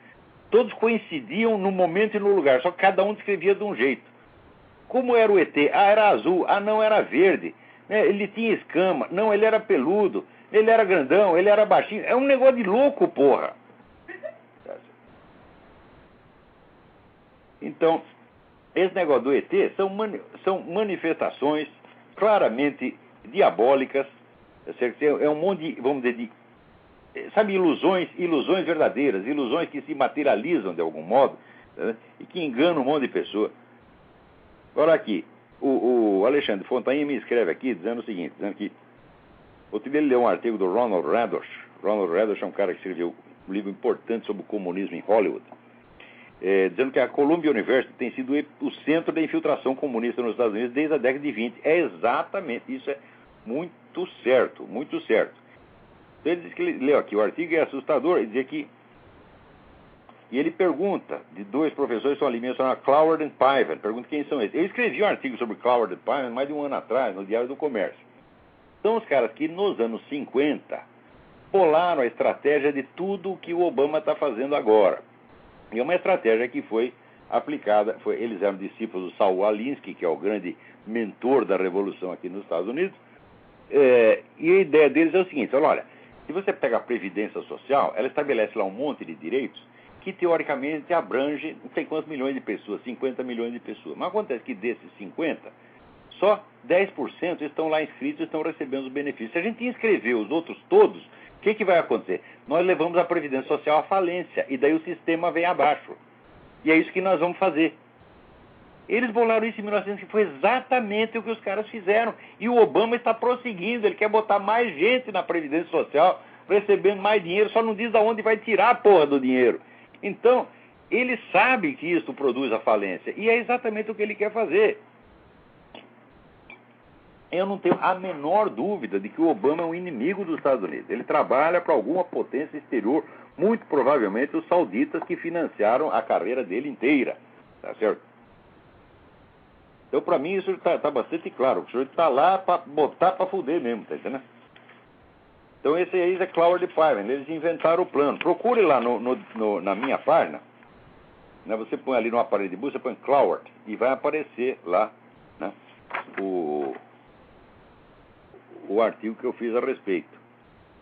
Todos coincidiam no momento e no lugar, só que cada um descrevia de um jeito. Como era o ET? Ah, era azul. Ah, não, era verde. Ele tinha escama. Não, ele era peludo. Ele era grandão. Ele era baixinho. É um negócio de louco, porra. Então, esse negócio do ET são manifestações claramente diabólicas. É um monte de, vamos dizer, sabe, ilusões verdadeiras, ilusões que se materializam de algum modo, né, e que enganam um monte de pessoas. Olha aqui, o Alexandre Fontaine me escreve aqui dizendo o seguinte, dizendo que outro dia ele leu um artigo do Ronald Radosh. Ronald Radosh é um cara que escreveu um livro importante sobre o comunismo em Hollywood, dizendo que a Columbia University tem sido o centro da infiltração comunista nos Estados Unidos desde a década de 20. É exatamente, isso é muito certo, muito certo. Então ele diz que ele leu aqui, o artigo é assustador, e dizia que... E ele pergunta, de dois professores que estão ali mencionados, Cloward e Piven, pergunta quem são esses. Eu escrevi um artigo sobre Cloward e Piven mais de um ano atrás, no Diário do Comércio. São os caras que nos anos 50 polaram a estratégia de tudo o que o Obama está fazendo agora. E é uma estratégia que foi aplicada, eles eram discípulos do Saul Alinsky, que é o grande mentor da revolução aqui nos Estados Unidos, e a ideia deles é o seguinte, olha, se você pega a Previdência Social, ela estabelece lá um monte de direitos que teoricamente abrange não sei quantos milhões de pessoas, 50 milhões de pessoas. Mas acontece que desses 50, só 10% estão lá inscritos e estão recebendo os benefícios. Se a gente inscrever os outros todos, o que vai acontecer? Nós levamos a Previdência Social à falência, e daí o sistema vem abaixo. E é isso que nós vamos fazer. Eles bolaram isso em 1900, que foi exatamente o que os caras fizeram. E o Obama está prosseguindo, ele quer botar mais gente na Previdência Social. recebendo mais dinheiro, só não diz de onde vai tirar a porra do dinheiro. Então, ele sabe que isso produz a falência, e é exatamente o que ele quer fazer. Eu não tenho a menor dúvida de que o Obama é um inimigo dos Estados Unidos. Ele trabalha para alguma potência exterior, muito provavelmente os sauditas que financiaram a carreira dele inteira. Tá certo? Então, para mim, isso está bastante claro. O senhor está lá para botar para fuder mesmo, tá entendendo? Então, esse aí é Cloward Piven. Eles inventaram o plano. Procure lá na minha página. Né, você põe ali no aparelho de busca, você põe Cloward e vai aparecer lá, né, o artigo que eu fiz a respeito.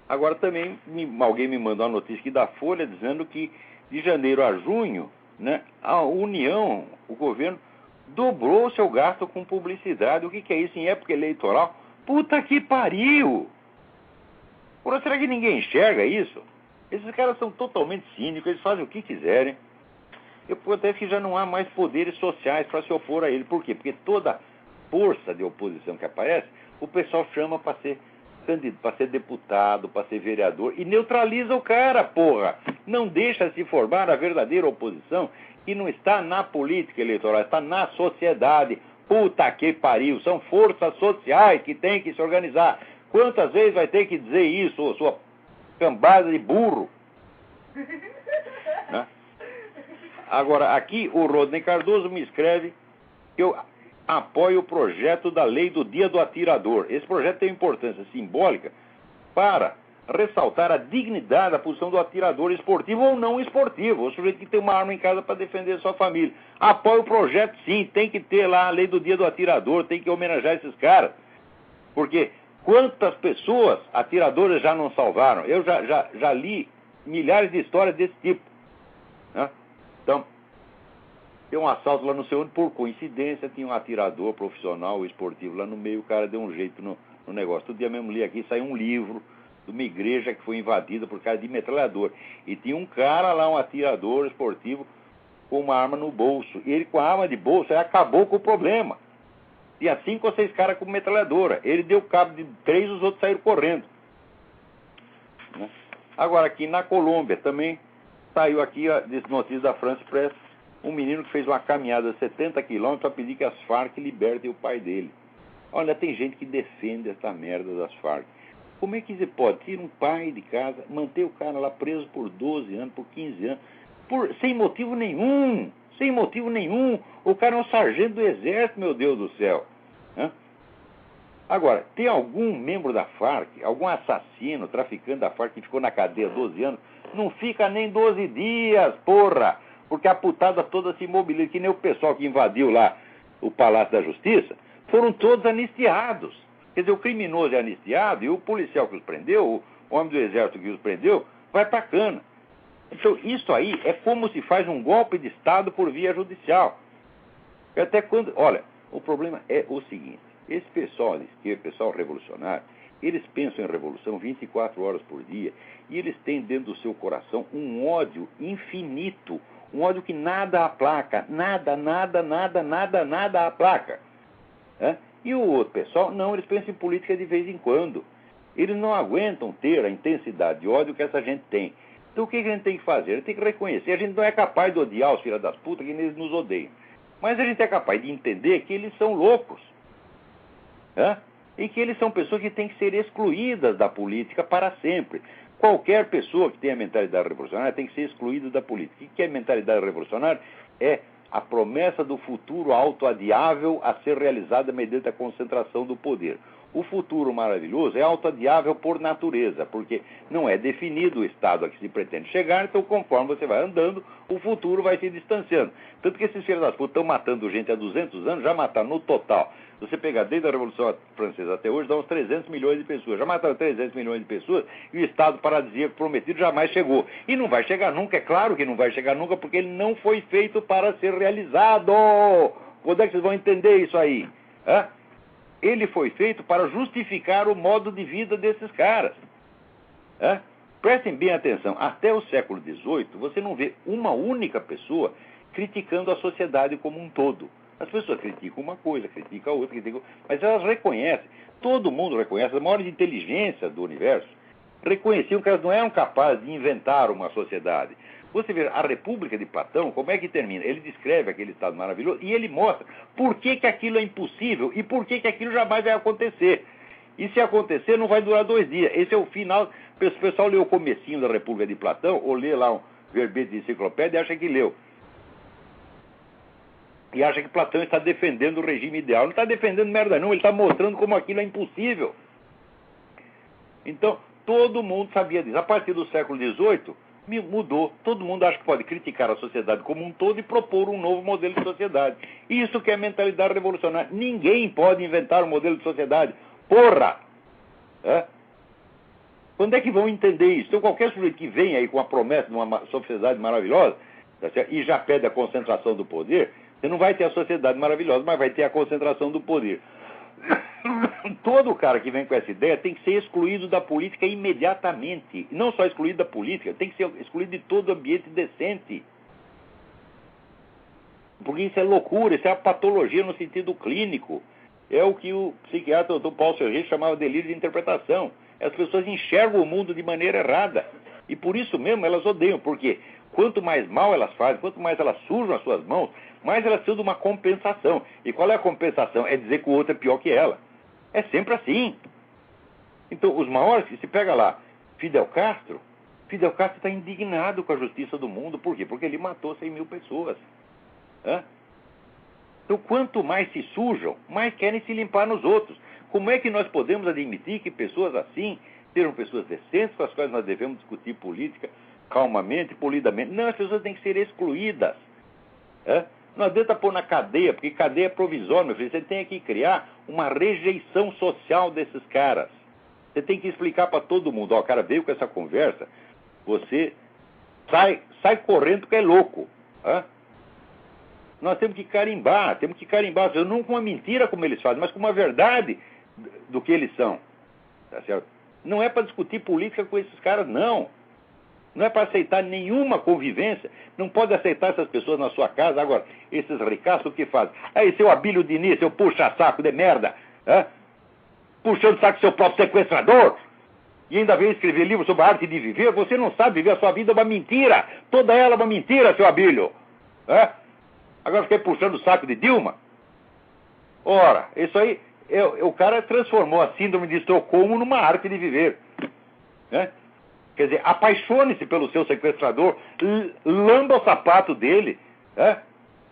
Agora também alguém me mandou uma notícia aqui da Folha dizendo que de janeiro a junho, né, a União, o governo, dobrou seu gasto com publicidade. O que é isso em época eleitoral? Puta que pariu! Porra, será que ninguém enxerga isso? Esses caras são totalmente cínicos, eles fazem o que quiserem. Eu até que já não há mais poderes sociais para se opor a ele. Por quê? Porque toda força de oposição que aparece, o pessoal chama para ser candidato, para ser deputado, para ser vereador, e neutraliza o cara, porra. Não deixa se formar a verdadeira oposição, que não está na política eleitoral, está na sociedade. Puta que pariu, são forças sociais que têm que se organizar. Quantas vezes vai ter que dizer isso, sua cambada de burro? Né? Agora, aqui o Rodney Cardoso me escreve que eu apoio o projeto da lei do Dia do Atirador. Esse projeto tem importância simbólica para ressaltar a dignidade da posição do atirador esportivo ou não esportivo, o sujeito que tem uma arma em casa para defender a sua família. Apoio o projeto, sim, tem que ter lá a lei do Dia do Atirador, tem que homenagear esses caras. Porque quantas pessoas atiradoras já não salvaram? Eu já li milhares de histórias desse tipo. Né? Então, tem um assalto lá no seu onde, por coincidência, tinha um atirador profissional, esportivo lá no meio, o cara deu um jeito no negócio. Todo dia mesmo li aqui, saiu um livro de uma igreja que foi invadida por causa de metralhador. E tinha um cara lá, um atirador esportivo, com uma arma no bolso. E ele, com a arma de bolso, acabou com o problema. Tinha 5 ou 6 caras com metralhadora. Ele deu cabo de 3, os outros saíram correndo. Né? Agora, aqui na Colômbia também saiu aqui a notícia da France Press, um menino que fez uma caminhada de 70 quilômetros para pedir que as Farc libertem o pai dele. Olha, tem gente que defende essa merda das Farc. Como é que você pode tirar um pai de casa, manter o cara lá preso por 12 anos, por 15 anos, sem motivo nenhum? Sem motivo nenhum. O cara é um sargento do exército, meu Deus do céu. Hã? Agora, tem algum membro da Farc, algum assassino, traficante da Farc que ficou na cadeia 12 anos? Não fica nem 12 dias, porra! Porque a putada toda se imobiliza, que nem o pessoal que invadiu lá o Palácio da Justiça, foram todos anistiados. Quer dizer, o criminoso é anistiado e o policial que os prendeu, o homem do exército que os prendeu, vai pra cana. Então, isso aí é como se faz um golpe de Estado por via judicial. Até quando... Olha, o problema é o seguinte, esse pessoal de esquerda, pessoal revolucionário, eles pensam em revolução 24 horas por dia e eles têm dentro do seu coração um ódio infinito, um ódio que nada aplaca, nada aplaca. É? E o outro pessoal, não, eles pensam em política de vez em quando. Eles não aguentam ter a intensidade de ódio que essa gente tem. Então o que a gente tem que fazer? A gente tem que reconhecer. A gente não é capaz de odiar os filhos das putas que eles nos odeiam. Mas a gente é capaz de entender que eles são loucos. É? E que eles são pessoas que têm que ser excluídas da política para sempre. Qualquer pessoa que tenha mentalidade revolucionária tem que ser excluída da política. O que é mentalidade revolucionária? É a promessa do futuro autoadiável a ser realizada mediante a concentração do poder. O futuro maravilhoso é autoadiável por natureza, porque não é definido o estado a que se pretende chegar, então conforme você vai andando, o futuro vai se distanciando. Tanto que esses filhos das putas estão matando gente há 200 anos, já mataram no total. Se você pegar desde a Revolução Francesa até hoje, dá uns 300 milhões de pessoas. Já mataram 300 milhões de pessoas e o estado paradisíaco prometido jamais chegou. E não vai chegar nunca, é claro que não vai chegar nunca, porque ele não foi feito para ser realizado. Quando é que vocês vão entender isso aí? Hã? Ele foi feito para justificar o modo de vida desses caras. É? Prestem bem atenção, até o século XVIII, você não vê uma única pessoa criticando a sociedade como um todo. As pessoas criticam uma coisa, criticam a outra, mas elas reconhecem, todo mundo reconhece, a maior inteligência do universo reconheciam que elas não eram capazes de inventar uma sociedade. Você vê a República de Platão, como é que termina? Ele descreve aquele estado maravilhoso e ele mostra por que aquilo é impossível e por que aquilo jamais vai acontecer. E se acontecer, não vai durar 2 dias. Esse é o final. O pessoal lê o comecinho da República de Platão, ou lê lá um verbete de enciclopédia e acha que leu. E acha que Platão está defendendo o regime ideal. Não está defendendo merda não, ele está mostrando como aquilo é impossível. Então, todo mundo sabia disso. A partir do século XVIII, mudou. Todo mundo acha que pode criticar a sociedade como um todo e propor um novo modelo de sociedade. Isso que é mentalidade revolucionária. Ninguém pode inventar um modelo de sociedade. Porra! É? Quando é que vão entender isso? Então, qualquer sujeito que vem aí com a promessa de uma sociedade maravilhosa, tá certo? E já pede a concentração do poder, você não vai ter a sociedade maravilhosa, mas vai ter a concentração do poder. Todo cara que vem com essa ideia tem que ser excluído da política imediatamente. Não só excluído da política, tem que ser excluído de todo ambiente decente. Porque isso é loucura, isso é a patologia no sentido clínico. É o que o psiquiatra Dr. Paulo Sergei chamava de delírio de interpretação. As pessoas enxergam o mundo de maneira errada. E por isso mesmo elas odeiam, porque quanto mais mal elas fazem, quanto mais elas sujam as suas mãos, mais elas precisam de uma compensação. E qual é a compensação? É dizer que o outro é pior que ela. É sempre assim. Então, os maiores, se pega lá, Fidel Castro está indignado com a justiça do mundo. Por quê? Porque ele matou 100 mil pessoas. Hã? Então, quanto mais se sujam, mais querem se limpar nos outros. Como é que nós podemos admitir que pessoas assim sejam pessoas decentes com as quais nós devemos discutir política calmamente, polidamente? Não, as pessoas têm que ser excluídas. É? Não adianta pôr na cadeia, porque cadeia é provisória, meu filho. Você tem que criar uma rejeição social desses caras. Você tem que explicar para todo mundo. Ó, o cara veio com essa conversa, você sai correndo porque é louco. É? Nós temos que carimbar, não com uma mentira como eles fazem, mas com uma verdade do que eles são. Tá certo? Não é para discutir política com esses caras, não. Não é para aceitar nenhuma convivência. Não pode aceitar essas pessoas na sua casa. Agora, esses ricaços, o que fazem? Aí, seu Abílio Diniz, seu puxa-saco de merda, puxando saco seu próprio sequestrador, e ainda vem escrever livro sobre a arte de viver. Você não sabe viver, a sua vida é uma mentira. Toda ela é uma mentira, seu Abílio. Agora fiquei puxando o saco de Dilma. Ora, isso aí, o cara transformou a síndrome de Estocolmo numa arte de viver. Quer dizer, apaixone-se pelo seu sequestrador, lamba o sapato dele,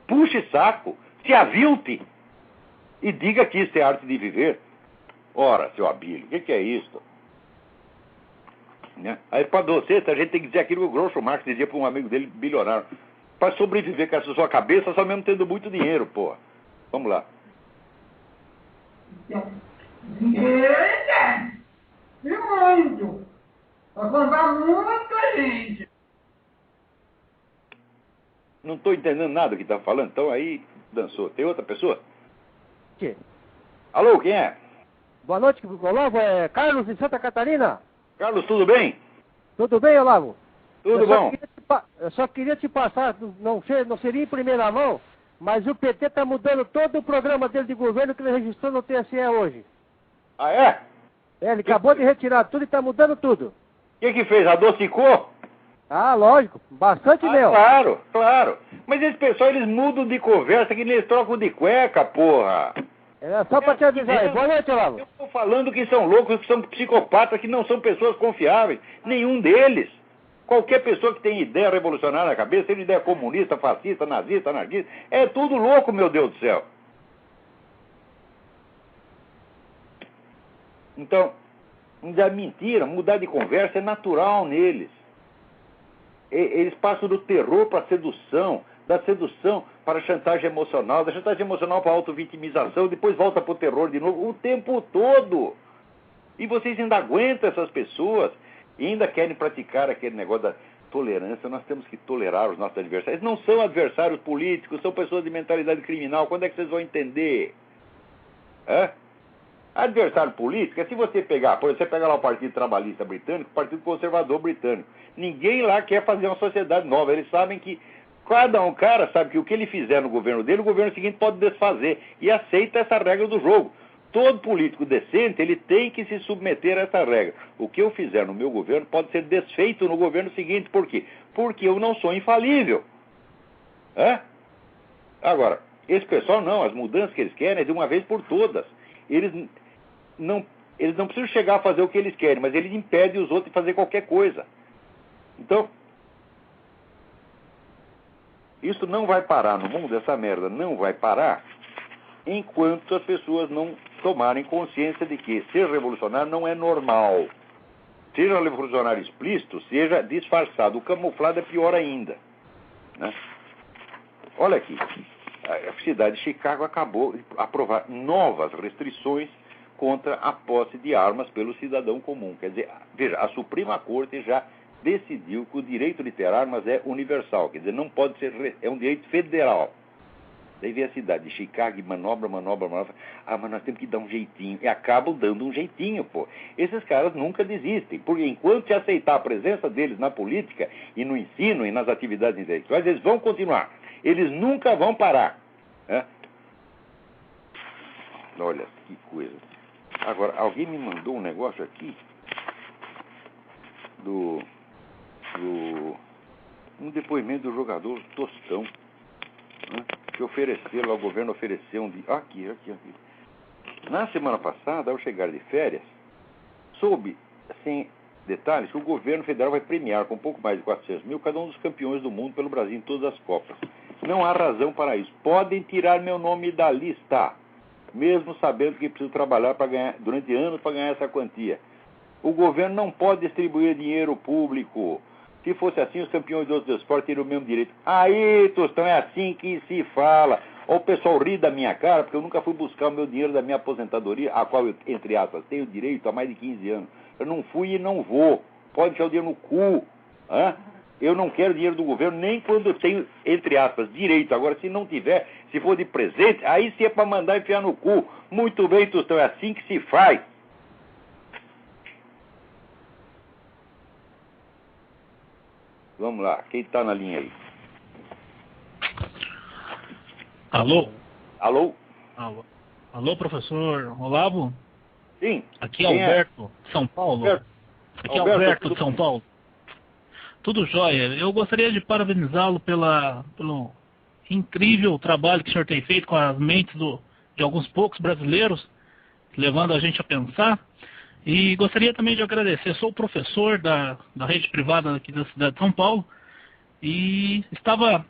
puxe saco, se avilte e diga que isso é arte de viver. Ora, seu Abílio, o que é isso? Aí, para você, a gente tem que dizer aquilo que o Groucho Marx dizia para um amigo dele, bilionário. Para sobreviver com essa sua cabeça, só mesmo tendo muito dinheiro, porra. Vamos lá. Dinheiro e muito. Para comprar muita gente. Não estou entendendo nada do que está falando, então aí dançou. Tem outra pessoa? Que? Alô, quem é? Boa noite, Olavo. É Carlos de Santa Catarina. Carlos, tudo bem? Tudo bem, Olavo? Tudo bom. Eu só queria te passar, não seria em primeira mão, mas o PT está mudando todo o programa dele de governo que ele registrou no TSE hoje. Ah, é? Ele acabou de retirar tudo e está mudando tudo. O que fez? Adocicou? Ah, lógico. Bastante mesmo. Claro, claro. Mas esse pessoal, eles mudam de conversa que eles trocam de cueca, porra. É só para te avisar aí. Boa noite, Olavo. Eu estou falando que são loucos, que são psicopatas, que não são pessoas confiáveis. Nenhum deles. Qualquer pessoa que tem ideia revolucionária na cabeça, seja ideia comunista, fascista, nazista, anarquista, é tudo louco, meu Deus do céu. Então, da mentira, mudar de conversa é natural neles. Eles passam do terror para a sedução, da sedução para a chantagem emocional, da chantagem emocional para a autovitimização, depois volta para o terror de novo, o tempo todo. E vocês ainda aguentam essas pessoas e ainda querem praticar aquele negócio da tolerância. Nós temos que tolerar os nossos adversários. Não são adversários políticos, são pessoas de mentalidade criminal. Quando é que vocês vão entender? Adversário político é se você pegar, por exemplo, você pega lá o Partido Trabalhista Britânico, o Partido Conservador Britânico. Ninguém lá quer fazer uma sociedade nova. Eles sabem que cada um cara sabe que o que ele fizer no governo dele, o governo seguinte pode desfazer. E aceita essa regra do jogo. todo político decente, ele tem que se submeter a essa regra. O que eu fizer no meu governo pode ser desfeito no governo seguinte. Por quê? Porque eu não sou infalível. Agora, esse pessoal não, as mudanças que eles querem é de uma vez por todas. Eles não precisam chegar a fazer o que eles querem, mas eles impedem os outros de fazer qualquer coisa. Então, isso não vai parar no mundo, essa merda não vai parar enquanto as pessoas não tomarem consciência de que ser revolucionário não é normal. Seja revolucionário explícito, seja disfarçado. O camuflado é pior ainda, né? Olha aqui, a cidade de Chicago acabou de aprovar novas restrições contra a posse de armas pelo cidadão comum. Quer dizer, veja, a Suprema Corte já decidiu que o direito de ter armas é universal, quer dizer, não pode ser, é um direito federal. Daí vem a cidade de Chicago e manobra. Mas nós temos que dar um jeitinho. E acabam dando um jeitinho, pô. Esses caras nunca desistem, porque enquanto se aceitar a presença deles na política e no ensino e nas atividades intelectuais, eles vão continuar. Eles nunca vão parar. Olha, que coisa. Agora, alguém me mandou um negócio aqui um depoimento do jogador Tostão, né, que ofereceu, lá o governo ofereceu aqui. Na semana passada, ao chegar de férias, soube, sem detalhes, que o governo federal vai premiar com um pouco mais de 400 mil cada um dos campeões do mundo pelo Brasil em todas as Copas. Não há razão para isso. Podem tirar meu nome da lista, mesmo sabendo que preciso trabalhar durante anos para ganhar essa quantia. O governo não pode distribuir dinheiro público. Se fosse assim, os campeões de outros esportes teriam o mesmo direito. Aí, Tostão, é assim que se fala. Ó, o pessoal ri da minha cara, porque eu nunca fui buscar o meu dinheiro da minha aposentadoria, a qual eu, entre aspas, tenho direito há mais de 15 anos. Eu não fui e não vou. Pode enfiar o dinheiro no cu. Eu não quero dinheiro do governo nem quando eu tenho, entre aspas, direito. Agora, se não tiver, se for de presente, aí sim é para mandar enfiar no cu. Muito bem, Tostão, é assim que se faz. Vamos lá, quem está na linha aí? Alô? Alô? Alô, professor Olavo? Sim. Aqui é Alberto, de São Paulo. Aqui é Alberto, de São Paulo. Tudo jóia. Eu gostaria de parabenizá-lo pelo incrível trabalho que o senhor tem feito com as mentes de alguns poucos brasileiros, levando a gente a pensar. E gostaria também de agradecer. Sou professor da rede privada aqui da cidade de São Paulo e estava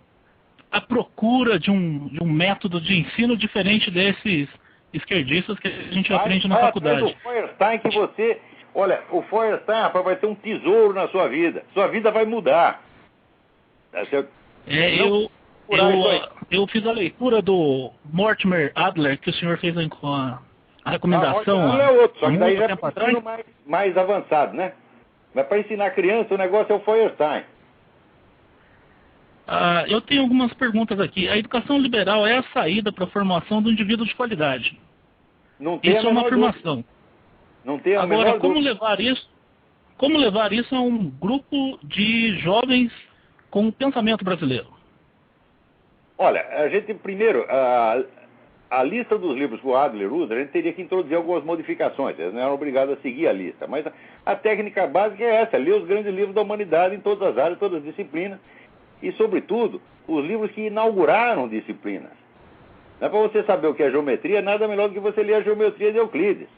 à procura de um método de ensino diferente desses esquerdistas que a gente aprende na faculdade. O Feuerstein que você... Olha, o Feuerstein, rapaz, vai ter um tesouro na sua vida. Sua vida vai mudar. Eu fiz a leitura do Mortimer Adler, que o senhor fez com a recomendação. Não é outro, só que daí já é um ensino mais avançado, né? Mas para ensinar criança, o negócio é o Feuerstein. Eu tenho algumas perguntas aqui. A educação liberal é a saída para a formação do indivíduo de qualidade. Isso é uma afirmação. Não tem a Agora, menor como levar isso a um grupo de jovens com o pensamento brasileiro? Olha, a gente primeiro, a lista dos livros que o Adler usa, a gente teria que introduzir algumas modificações. Eles não eram obrigados a seguir a lista. Mas a técnica básica é essa, ler os grandes livros da humanidade em todas as áreas, todas as disciplinas. E, sobretudo, os livros que inauguraram disciplinas. Não é para você saber o que é geometria, nada melhor do que você ler a geometria de Euclides.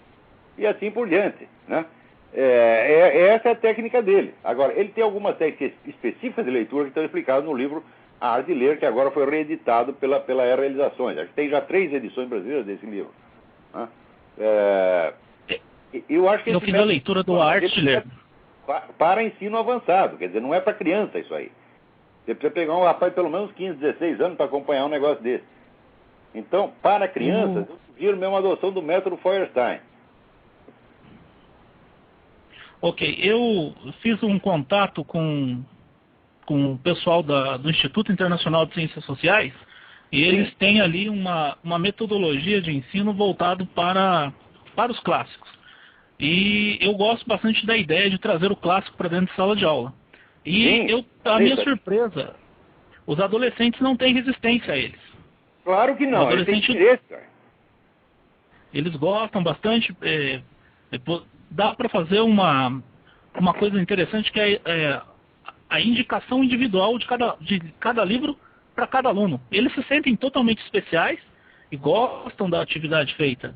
E assim por diante, né? Essa é a técnica dele. Agora, ele tem algumas técnicas específicas de leitura que estão explicadas no livro A Arte de Ler, que agora foi reeditado pela Realizações. Acho que tem já 3 edições brasileiras desse livro. Né? Eu fiz a leitura do A Arte de Ler. Para ensino avançado, quer dizer, não é para criança isso aí. Você precisa pegar um rapaz de pelo menos 15, 16 anos para acompanhar um negócio desse. Então, para crianças, eu sugiro mesmo a adoção do método Feuerstein. Ok, eu fiz um contato com o pessoal do Instituto Internacional de Ciências Sociais e eles têm ali uma metodologia de ensino voltado para os clássicos. E eu gosto bastante da ideia de trazer o clássico para dentro de sala de aula. E a minha surpresa, os adolescentes não têm resistência a eles. Claro que não, eles têm interesse, cara. Eles gostam bastante. Dá para fazer uma coisa interessante que é a indicação individual de cada livro para cada aluno. Eles se sentem totalmente especiais e gostam da atividade feita.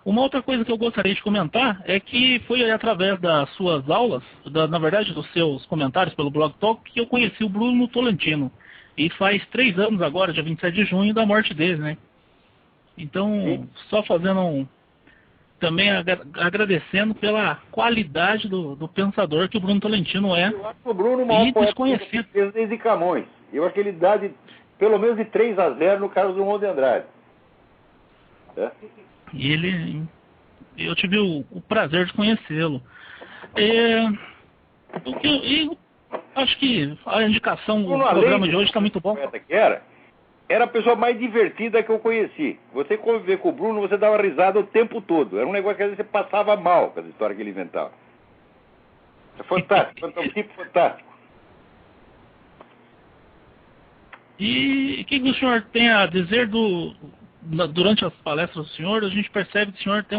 Uma outra coisa que eu gostaria de comentar é que foi através das suas aulas, na verdade dos seus comentários pelo Blog Talk, que eu conheci o Bruno Tolentino. E faz 3 anos agora, dia 27 de junho, da morte dele, né? Então, só fazendo também agradecendo pela qualidade do pensador que o Bruno Tolentino é. Eu acho que o Bruno é desconhecido. Desde Camões. Eu acho que ele dá pelo menos de 3-0 no Carlos Drummond de Andrade. E eu tive o prazer de conhecê-lo. Acho que a indicação do programa de hoje está muito bom. Era a pessoa mais divertida que eu conheci. Você conviver com o Bruno, você dava risada o tempo todo. Era um negócio que às vezes você passava mal com as histórias que ele inventava. É fantástico, é um tipo fantástico. E o que o senhor tem a dizer durante as palestras do senhor? A gente percebe que o senhor tem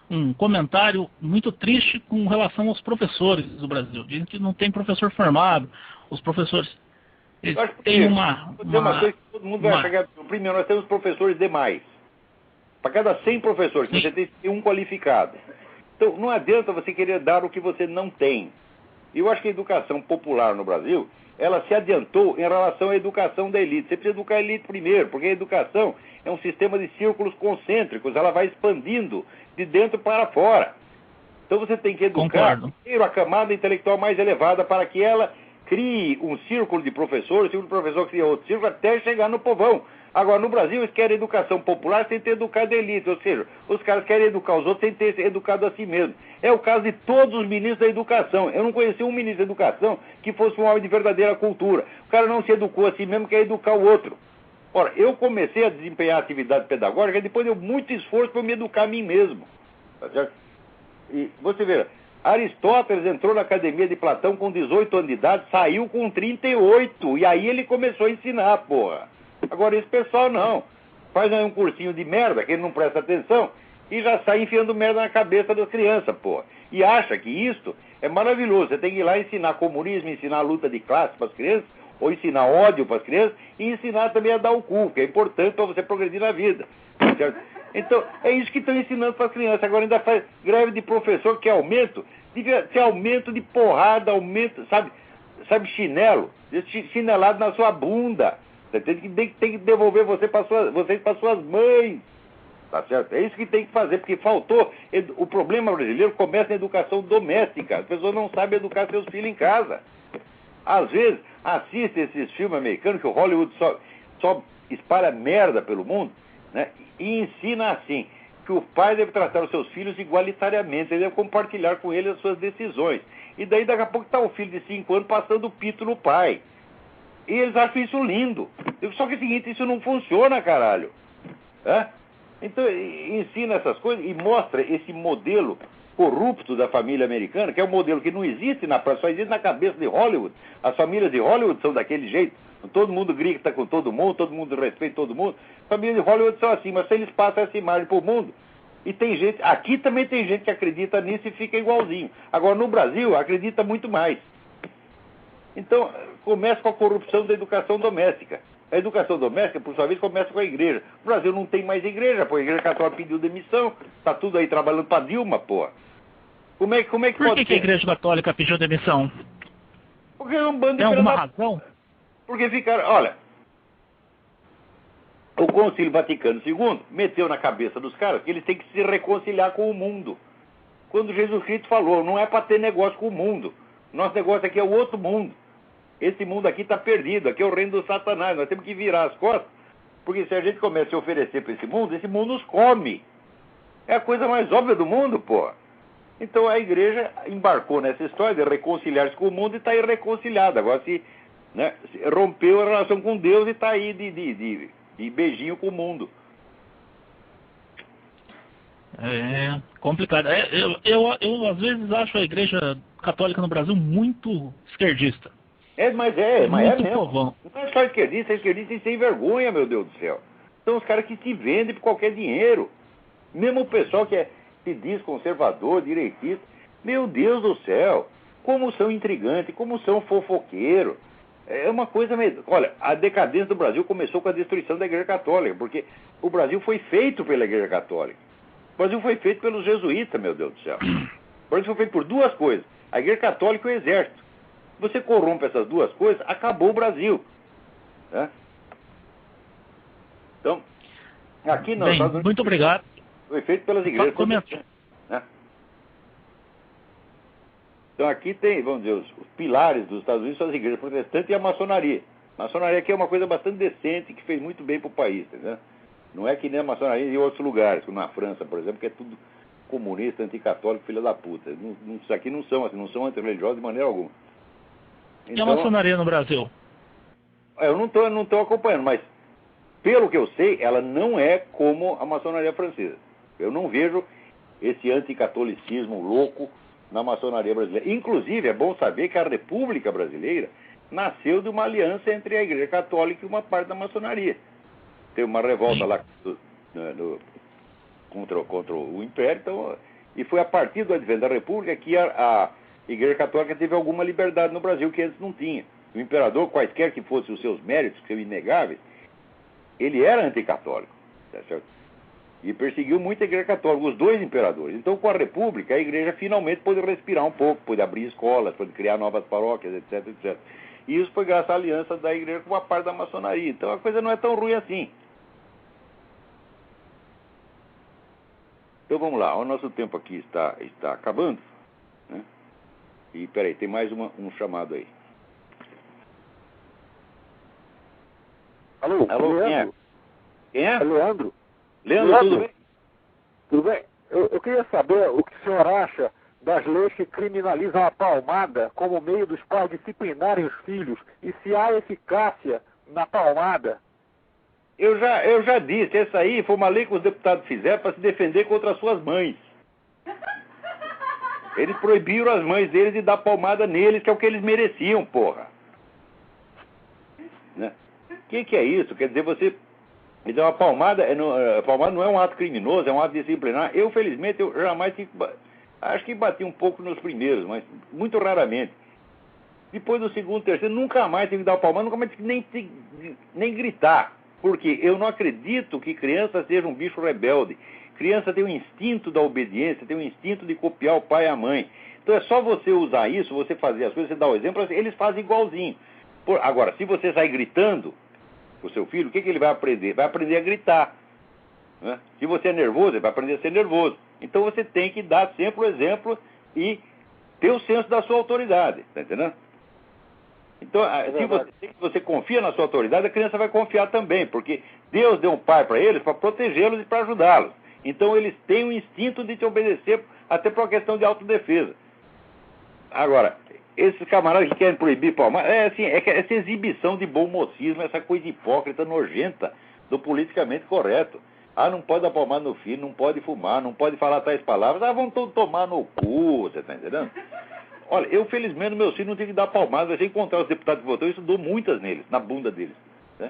um comentário muito triste com relação aos professores do Brasil. Dizem que não tem professor formado, os professores têm uma coisa que todo mundo vai chegar. Primeiro, nós temos professores demais. Para cada 100 professores, você tem que ter um qualificado. Então, não adianta você querer dar o que você não tem. E eu acho que a educação popular no Brasil, ela se adiantou em relação à educação da elite. Você precisa educar a elite primeiro, porque a educação é um sistema de círculos concêntricos, ela vai expandindo de dentro para fora. Então você tem que educar primeiro a camada intelectual mais elevada para que ela crie um círculo de professores, o círculo de professor cria outro círculo até chegar no povão. Agora, no Brasil, eles querem educação popular sem ter educado a elite, ou seja, os caras querem educar os outros sem ter educado a si mesmo. É o caso de todos os ministros da educação. Eu não conheci um ministro da educação que fosse um homem de verdadeira cultura. O cara não se educou a si mesmo, quer educar o outro. Ora, eu comecei a desempenhar atividade pedagógica depois de muito esforço para me educar a mim mesmo. Tá certo? E você vê, Aristóteles entrou na academia de Platão com 18 anos de idade, saiu com 38, e aí ele começou a ensinar, porra. Agora esse pessoal não. Faz aí um cursinho de merda, que ele não presta atenção, e já sai enfiando merda na cabeça das crianças, porra. E acha que isto é maravilhoso. Você tem que ir lá ensinar comunismo, ensinar a luta de classe para as crianças, ou ensinar ódio para as crianças, e ensinar também a dar o cu, que é importante para você progredir na vida. Certo? Então, é isso que estão ensinando para as crianças. Agora ainda faz greve de professor, que é aumento. Devia ser aumento de porrada, aumento, sabe chinelo, chinelado na sua bunda. Você tem que devolver vocês para suas mães. Tá certo? É isso que tem que fazer, porque faltou. O problema brasileiro começa na educação doméstica. As pessoas não sabem educar seus filhos em casa. Às vezes, assiste esses filmes americanos que o Hollywood só espalha merda pelo mundo, né? E ensina assim, que o pai deve tratar os seus filhos igualitariamente, ele deve compartilhar com ele as suas decisões. E daí daqui a pouco está o filho de 5 anos passando o pito no pai. E eles acham isso lindo. Só que é o seguinte, isso não funciona, caralho. Então, ensina essas coisas e mostra esse modelo corrupto da família americana, que é um modelo que não existe na praça, só existe na cabeça de Hollywood. As famílias de Hollywood são daquele jeito. Todo mundo grita com todo mundo respeita todo mundo. As famílias de Hollywood são assim, mas se eles passam essa imagem para o mundo, e tem gente, aqui também tem gente que acredita nisso e fica igualzinho. Agora, no Brasil, acredita muito mais. Então, começa com a corrupção da educação doméstica. A educação doméstica, por sua vez, começa com a igreja. O Brasil não tem mais igreja, pô. A igreja católica pediu demissão. Tá tudo aí trabalhando para Dilma, pô. Como é que Por pode que a igreja católica pediu demissão? Porque é um bando de... Tem alguma razão? Porque ficaram... Olha, o Concílio Vaticano II meteu na cabeça dos caras que eles têm que se reconciliar com o mundo. Quando Jesus Cristo falou, não é para ter negócio com o mundo. Nosso negócio aqui é o outro mundo. Esse mundo aqui está perdido, aqui é o reino do Satanás. Nós temos que virar as costas, porque se a gente começa a se oferecer para esse mundo nos come. É a coisa mais óbvia do mundo, pô. Então a igreja embarcou nessa história de reconciliar-se com o mundo e está irreconciliada. Agora se rompeu a relação com Deus e está aí de beijinho com o mundo. É complicado. Eu às vezes acho a igreja católica no Brasil muito esquerdista. Mas é mesmo. Povão. Não é só esquerdista sem vergonha, meu Deus do céu. São os caras que se vendem por qualquer dinheiro. Mesmo o pessoal que se diz conservador, direitista, meu Deus do céu, como são intrigantes, como são fofoqueiros. É uma coisa meio... Olha, a decadência do Brasil começou com a destruição da Igreja Católica, porque o Brasil foi feito pela Igreja Católica. O Brasil foi feito pelos jesuítas, meu Deus do céu. O Brasil foi feito por duas coisas, a Igreja Católica e o Exército. Você corrompe essas duas coisas, acabou o Brasil. Né? Então, aqui não. Bem, muito obrigado. Foi feito pelas igrejas protestantes. Né? Então aqui tem, vamos dizer, os pilares dos Estados Unidos são as igrejas protestantes e a maçonaria. A maçonaria aqui é uma coisa bastante decente que fez muito bem para o país. Né? Não é que nem a maçonaria em outros lugares, como na França, por exemplo, que é tudo comunista, anticatólico, filha da puta. Isso aqui não são, assim, não são antirreligiosos de maneira alguma. E a maçonaria no Brasil? Eu não estou acompanhando, mas pelo que eu sei, ela não é como a maçonaria francesa. Eu não vejo esse anticatolicismo louco na maçonaria brasileira. Inclusive, é bom saber que a República Brasileira nasceu de uma aliança entre a Igreja Católica e uma parte da maçonaria. Teve uma revolta lá contra o Império, então, e foi a partir do advento da República que a Igreja Católica teve alguma liberdade no Brasil que antes não tinha. O imperador, quaisquer que fossem os seus méritos, que são inegáveis, ele era anticatólico, tá certo? E perseguiu muito a Igreja Católica, os dois imperadores. Então, com a República, a Igreja finalmente pôde respirar um pouco, pôde abrir escolas, pôde criar novas paróquias, etc, etc. E isso foi graças à aliança da Igreja com uma parte da maçonaria. Então, a coisa não é tão ruim assim. Então, vamos lá. O nosso tempo aqui está acabando. Né? E, peraí, tem mais um chamado aí. Alô, Alô, Leandro? Quem é? É Leandro? Leandro, tudo bem? Tudo bem? Eu queria saber o que o senhor acha das leis que criminalizam a palmada como meio dos pais disciplinarem os filhos e se há eficácia na palmada. Eu já disse, essa aí foi uma lei que os deputados fizeram para se defender contra as suas mães. Eles proibiram as mães deles de dar palmada neles, que é o que eles mereciam, porra. Né? O que é isso? Quer dizer, você... Então, a palmada não é um ato criminoso, é um ato disciplinar. Eu, felizmente, eu jamais tive... Acho que bati um pouco nos primeiros, mas muito raramente. Depois do segundo, terceiro, nunca mais tive que dar palmada, nunca mais tive nem gritar. Porque eu não acredito que criança seja um bicho rebelde. Criança tem um instinto da obediência, tem um instinto de copiar o pai e a mãe. Então é só você usar isso, você fazer as coisas, você dá o exemplo, eles fazem igualzinho. Agora, se você sair gritando com o seu filho, o que ele vai aprender? Vai aprender a gritar. Né? Se você é nervoso, ele vai aprender a ser nervoso. Então você tem que dar sempre o exemplo e ter o senso da sua autoridade. Está entendendo? Então, se você confia na sua autoridade, a criança vai confiar também, porque Deus deu um pai para eles para protegê-los e para ajudá-los. Então eles têm o instinto de te obedecer até por uma questão de autodefesa. Agora, esses camaradas que querem proibir palmar, essa exibição de bom mocismo, essa coisa hipócrita, nojenta do politicamente correto. Não pode dar palmada no filho, não pode fumar, não pode falar tais palavras. Vão todos tomar no cu, você tá entendendo? Olha, eu felizmente no meu filho não tive que dar palmada, mas se encontrar os deputados que votou, isso dou muitas neles, na bunda deles. Né?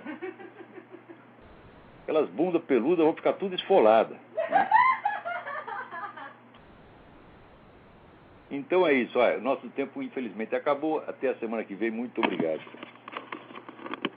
Aquelas bundas peludas vão ficar tudo esfoladas. Né? Então é isso, olha, nosso tempo infelizmente acabou. Até a semana que vem, muito obrigado.